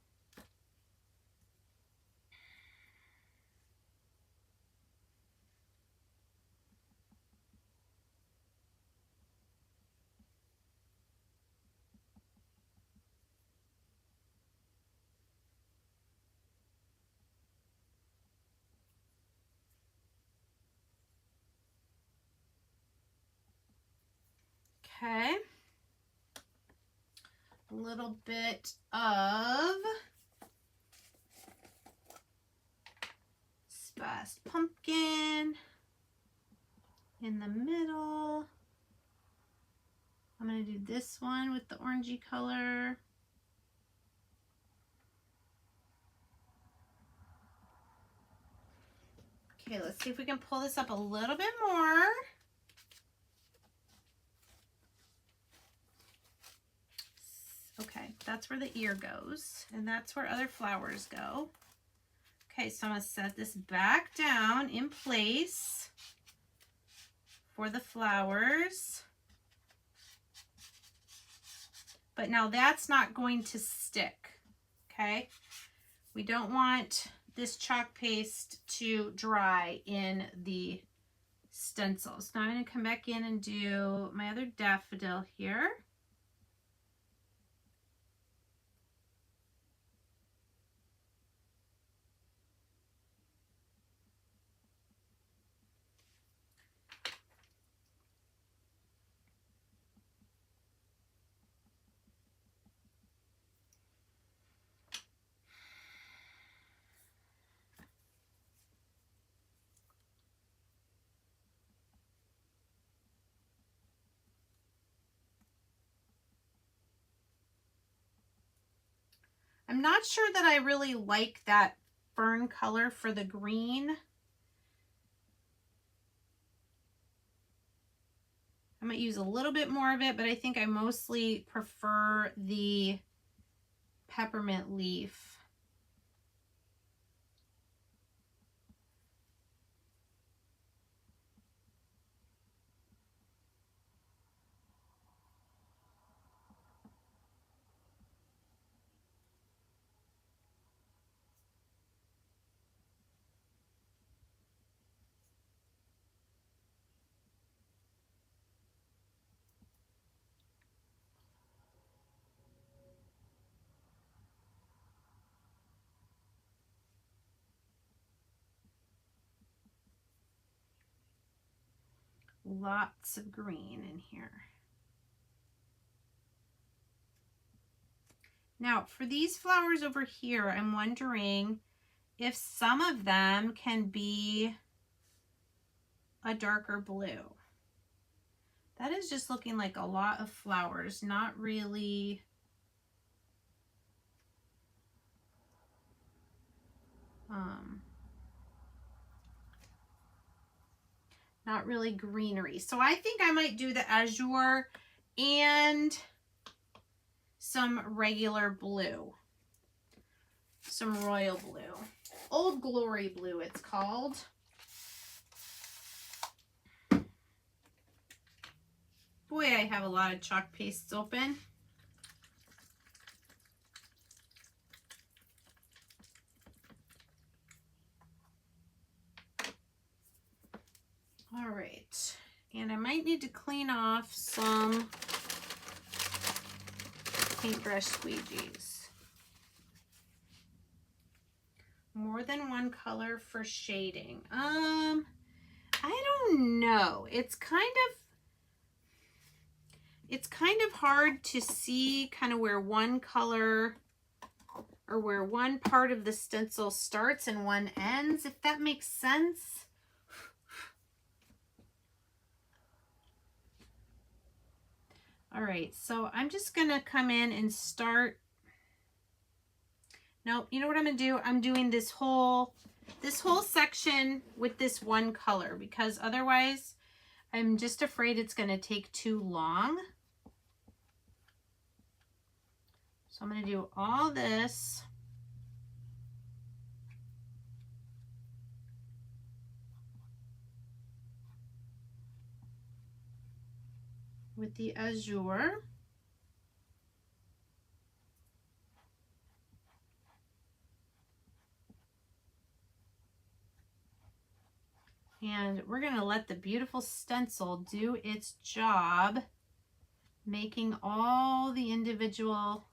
[SPEAKER 1] Okay. A little bit of spiced pumpkin in the middle. I'm going to do this one with the orangey color. Okay, let's see if we can pull this up a little bit more. Okay, that's where the ear goes, and that's where other flowers go. Okay, so I'm going to set this back down in place for the flowers. But now that's not going to stick, okay? We don't want this chalk paste to dry in the stencil. So now I'm going to come back in and do my other daffodil here. I'm not sure that I really like that fern color for the green. I might use a little bit more of it, but I think I mostly prefer the peppermint leaf. Lots of green in here. Now for these flowers over here, I'm wondering if some of them can be a darker blue. That is just looking like a lot of flowers, not really not really greenery. So I think I might do the azure and some regular blue, some royal blue, Old Glory blue it's called. Boy, I have a lot of chalk pastes open. All right, and I might need to clean off some paintbrush squeegees. More than one color for shading. I don't know. It's kind of hard to see kind of where one color or where one part of the stencil starts and one ends, if that makes sense. All right, so I'm just gonna come in and start. Nope, you know what I'm gonna do? I'm doing this whole section with this one color because otherwise I'm just afraid it's gonna take too long. So I'm gonna do all this. With the azure. And we're going to let the beautiful stencil do its job, making all the individual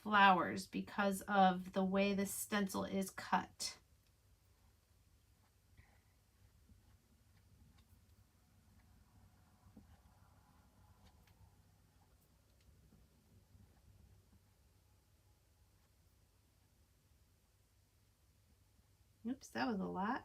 [SPEAKER 1] flowers because of the way the stencil is cut. Oops, that was a lot.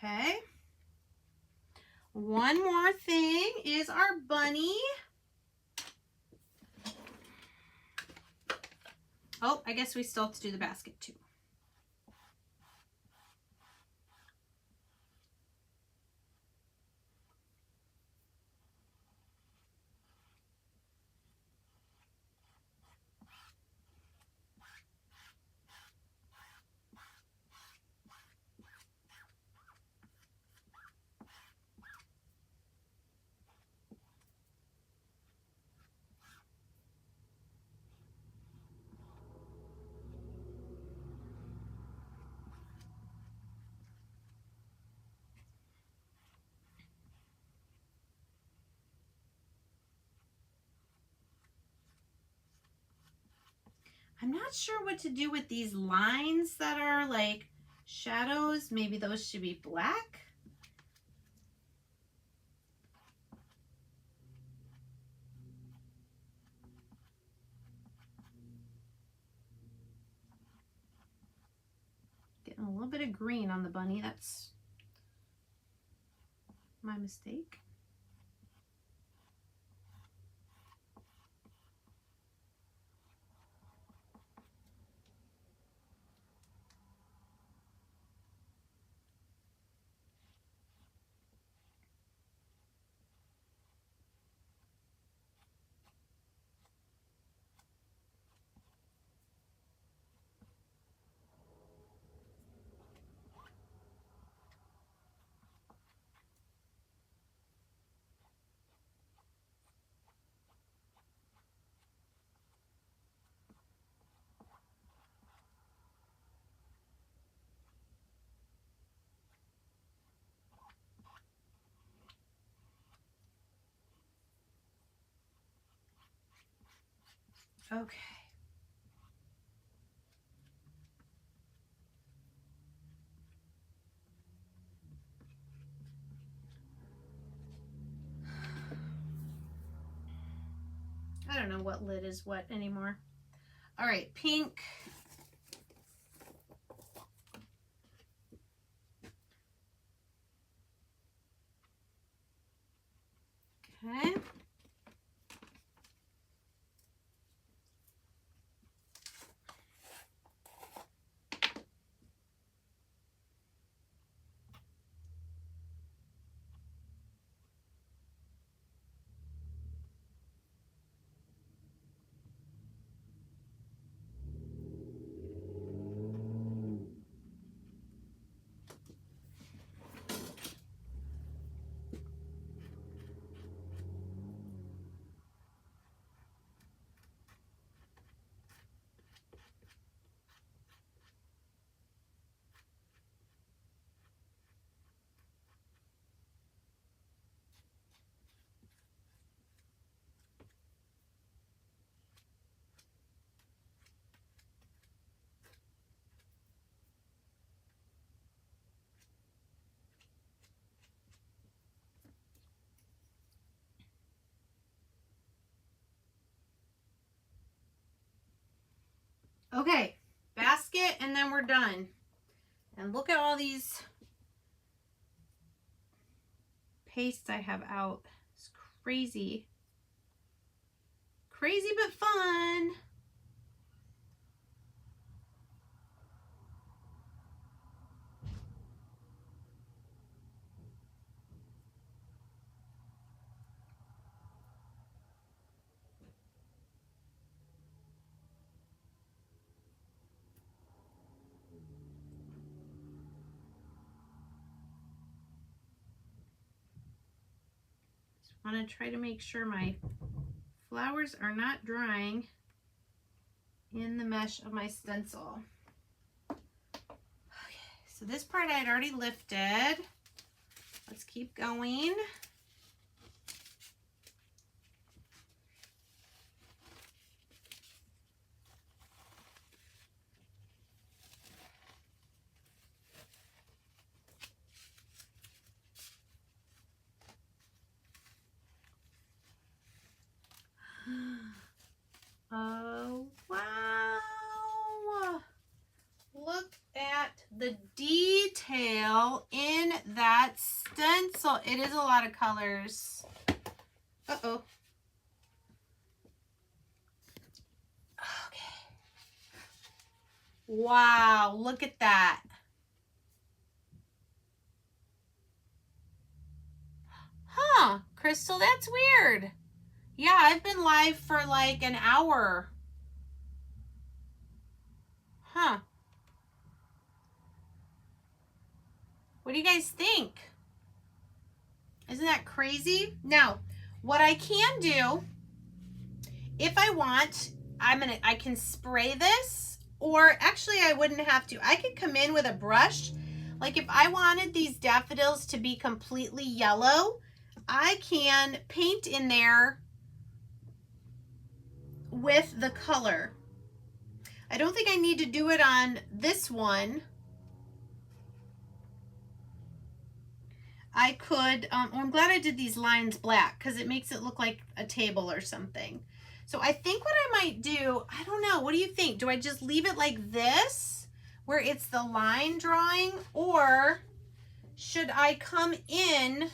[SPEAKER 1] Okay. One more thing is our bunny. Oh, I guess we still have to do the basket too. I'm not sure what to do with these lines that are like shadows. Maybe those should be black. Getting a little bit of green on the bunny. That's my mistake. Okay. I don't know what lid is what anymore. All right, pink. Okay. Okay, basket, and then we're done. And look at all these pastes I have out. It's crazy. Crazy but fun. Just want to try to make sure my flowers are not drying in the mesh of my stencil. Okay, so this part I had already lifted. Let's keep going. it is a lot of colors. Uh-oh. Okay. Wow, look at that. Huh, Crystal, that's weird. Yeah, I've been live for like an hour. Huh. What do you guys think? Isn't that crazy? Now, what I can do, if I want, I can spray this, or actually I wouldn't have to. I could come in with a brush. Like if I wanted these daffodils to be completely yellow, I can paint in there with the color. I don't think I need to do it on this one. I could, I'm glad I did these lines black because it makes it look like a table or something. So I think what I might do, I don't know, what do you think? Do I just leave it like this, where it's the line drawing, or should I come in,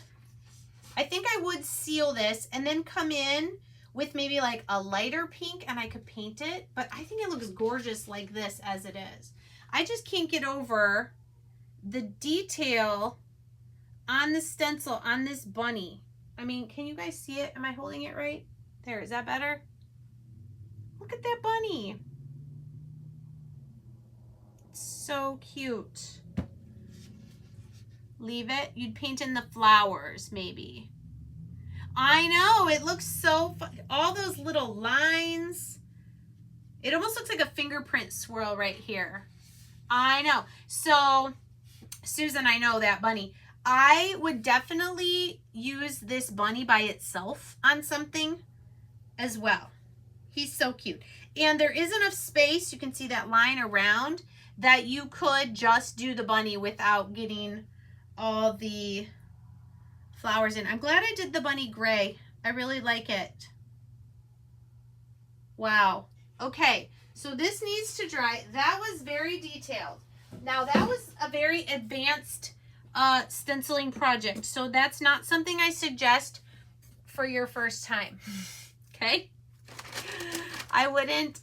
[SPEAKER 1] I think I would seal this and then come in with maybe like a lighter pink and I could paint it, but I think it looks gorgeous like this as it is. I just can't get over the detail on the stencil on this bunny. I mean, can you guys see it? Am I holding it right? There, is that better? Look at that bunny. It's so cute. Leave it. You'd paint in the flowers, maybe. I know, it looks so fun. All those little lines. It almost looks like a fingerprint swirl right here. I know. So, Susan, I know that bunny. I would definitely use this bunny by itself on something as well. He's so cute. And there is enough space, you can see that line around, that you could just do the bunny without getting all the flowers in. I'm glad I did the bunny gray. I really like it. Wow. Okay, so this needs to dry. That was very detailed. Now that was a very advanced stenciling project, so that's not something I suggest for your first time. Okay, I wouldn't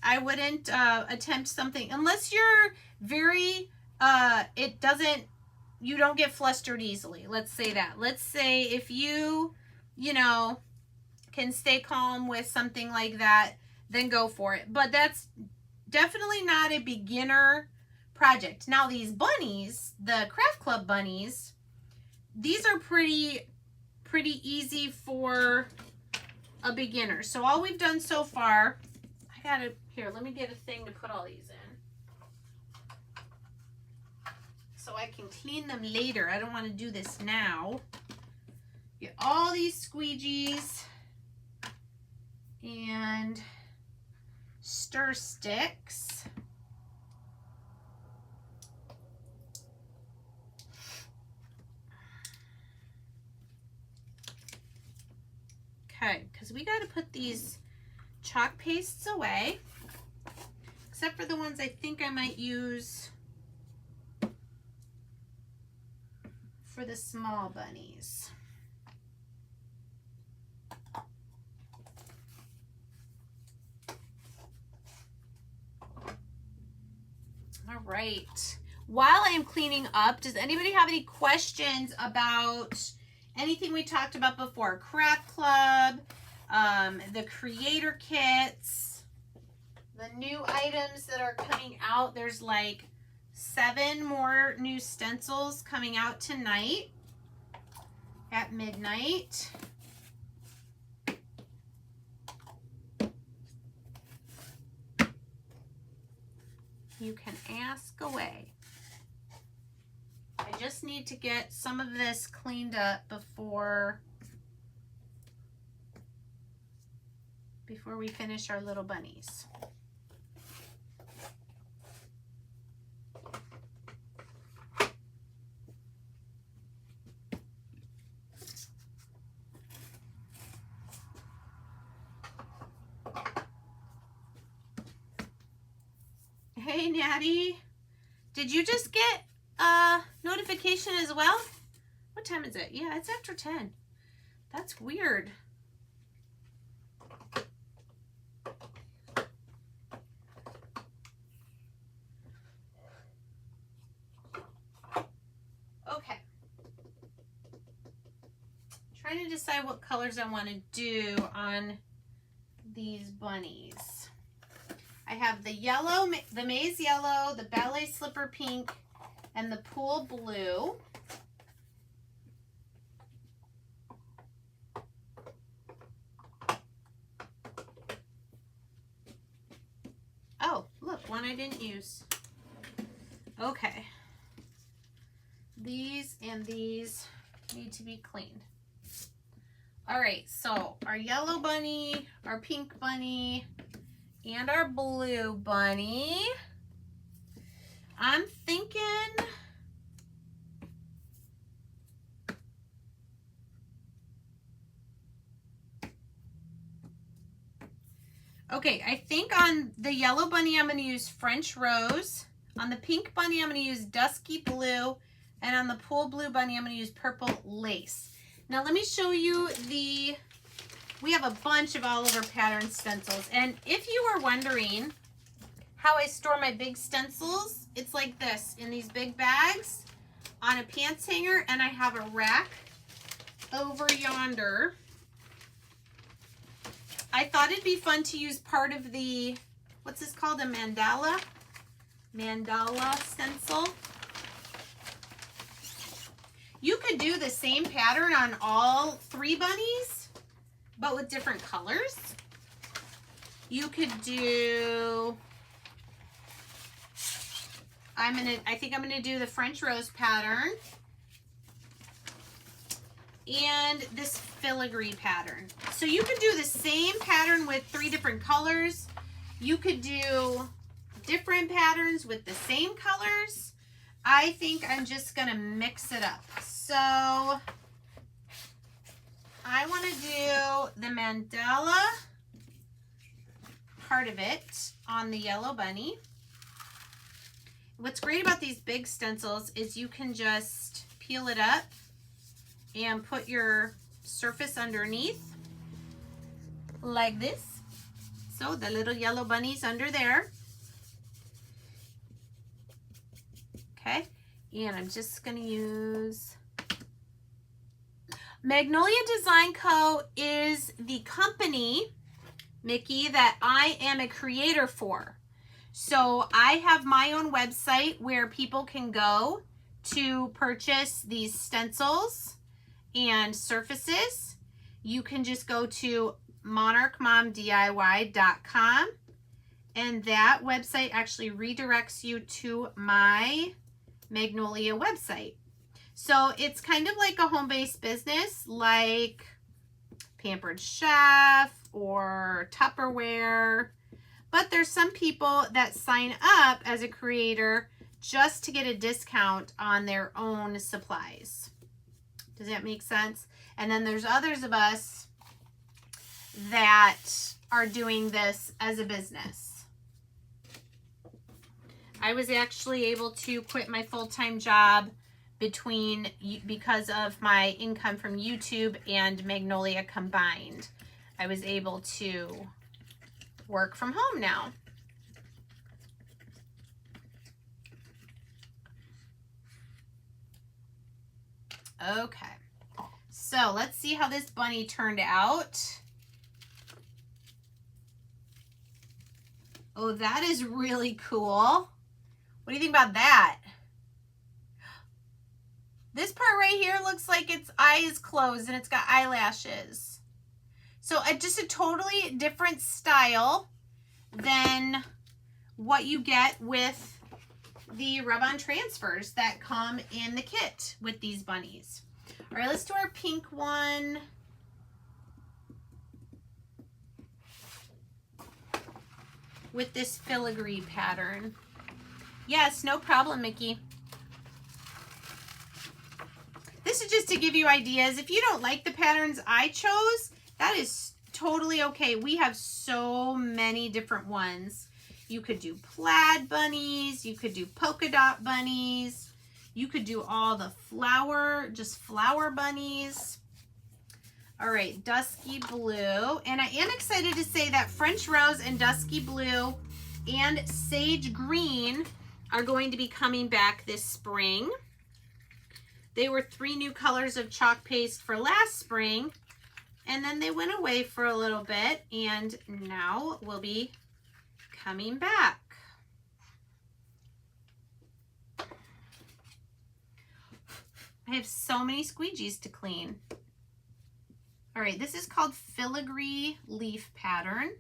[SPEAKER 1] attempt something unless you're very you don't get flustered easily. Let's say that. Let's say if you know, can stay calm with something like that, then go for it. But that's definitely not a beginner project. Now these bunnies, the Craft Club bunnies, these are pretty easy for a beginner. So all we've done so far, here, let me get a thing to put all these in so I can clean them later. I don't want to do this now. Get all these squeegees and stir sticks. Okay, because we got to put these chalk pastes away, except for the ones I think I might use for the small bunnies. All right. While I am cleaning up, does anybody have any questions about anything we talked about before? Craft Club, the creator kits, the new items that are coming out. There's like 7 more new stencils coming out tonight at midnight. You can ask away. I just need to get some of this cleaned up before we finish our little bunnies. Hey, Natty. Did you just get a notification as well? What time is it? Yeah, it's after 10. That's weird. Okay. Trying to decide what colors I want to do on these bunnies. I have the yellow, the maize yellow, the ballet slipper pink, and the pool blue. Oh, look, one I didn't use. Okay. These and these need to be cleaned. All right, so our yellow bunny, our pink bunny, and our blue bunny. I'm thinking okay, I think on the yellow bunny I'm going to use French Rose. On the pink bunny I'm going to use Dusky Blue. And on the pool blue bunny I'm going to use Purple Lace. Now let me show you we have a bunch of all over pattern stencils. And if you were wondering how I store my big stencils, it's like this, in these big bags on a pants hanger, and I have a rack over yonder. I thought it'd be fun to use part of the, what's this called, a mandala stencil. You could do the same pattern on all 3 bunnies, but with different colors. You could do, I think I'm gonna do the French Rose pattern and this filigree pattern. So you could do the same pattern with 3 different colors. You could do different patterns with the same colors. I think I'm just gonna mix it up. So I want to do the mandala part of it on the yellow bunny. What's great about these big stencils is you can just peel it up and put your surface underneath like this. So the little yellow bunny's under there. Okay, and I'm just going to use Magnolia Design Co. is the company, Mickey, that I am a creator for. So I have my own website where people can go to purchase these stencils and surfaces. You can just go to monarchmomdiy.com, and that website actually redirects you to my Magnolia website. So it's kind of like a home-based business, like Pampered Chef or Tupperware. But there's some people that sign up as a creator just to get a discount on their own supplies. Does that make sense? And then there's others of us that are doing this as a business. I was actually able to quit my full-time job because of my income from YouTube and Magnolia combined. I was able to work from home now. Okay, so let's see how this bunny turned out. Oh, that is really cool. What do you think about that? This part right here looks like its eye is closed and it's got eyelashes. So just a totally different style than what you get with the rub-on transfers that come in the kit with these bunnies. All right, let's do our pink one. With this filigree pattern. Yes, no problem, Mickey. This is just to give you ideas. If you don't like the patterns I chose, that is totally okay. We have so many different ones. You could do plaid bunnies. You could do polka dot bunnies. You could do all the flower, just flower bunnies. All right, dusky blue. And I am excited to say that French rose and dusky blue and sage green are going to be coming back this spring. They were 3 new colors of chalk paste for last spring, and then they went away for a little bit, and now will be coming back. I have so many squeegees to clean. All right, this is called filigree leaf pattern.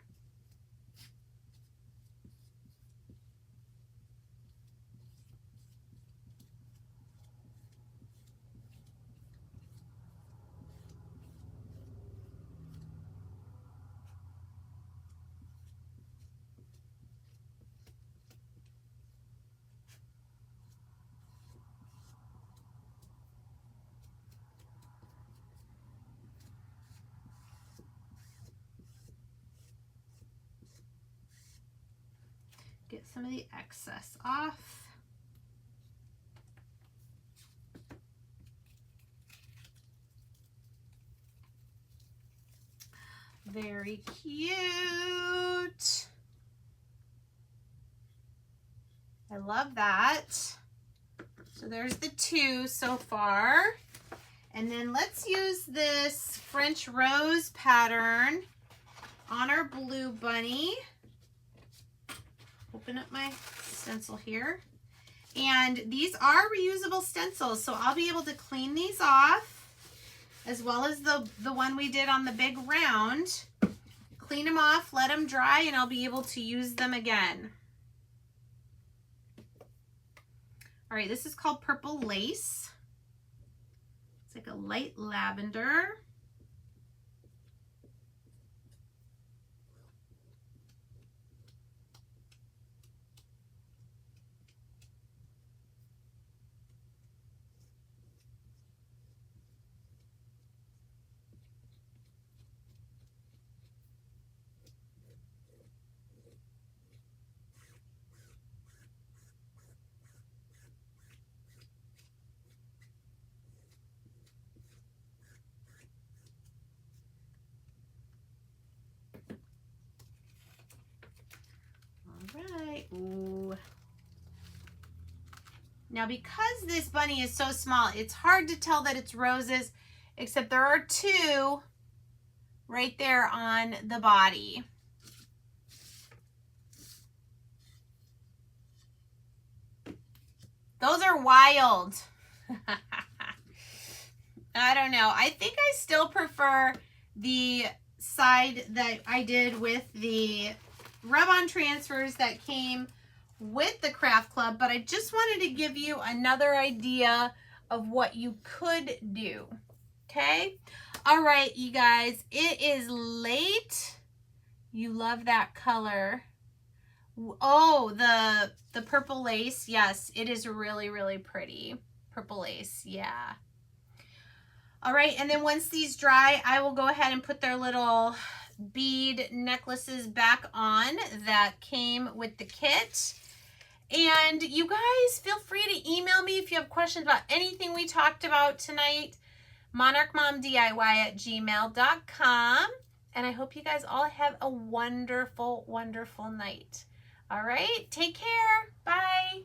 [SPEAKER 1] Get some of the excess off. Very cute. I love that. So there's the 2 so far. And then let's use this French rose pattern on our blue bunny. Open up my stencil here. And these are reusable stencils, so I'll be able to clean these off, as well as the one we did on the big round. Clean them off, let them dry, and I'll be able to use them again. All right, this is called Purple Lace. It's like a light lavender. Right. Ooh. Now, because this bunny is so small, it's hard to tell that it's roses, except there are 2 right there on the body. Those are wild. I don't know. I think I still prefer the side that I did with the rub-on transfers that came with the craft club, but I just wanted to give you another idea of what you could do. Okay? All right, you guys, it is late. You love that color. Oh, the purple lace. Yes, it is really, really pretty. Purple lace, yeah. All right, and then once these dry, I will go ahead and put their little bead necklaces back on that came with the kit. And you guys feel free to email me if you have questions about anything we talked about tonight. monarchmomdiy@gmail.com. And I hope you guys all have a wonderful, wonderful night. All right, take care. Bye.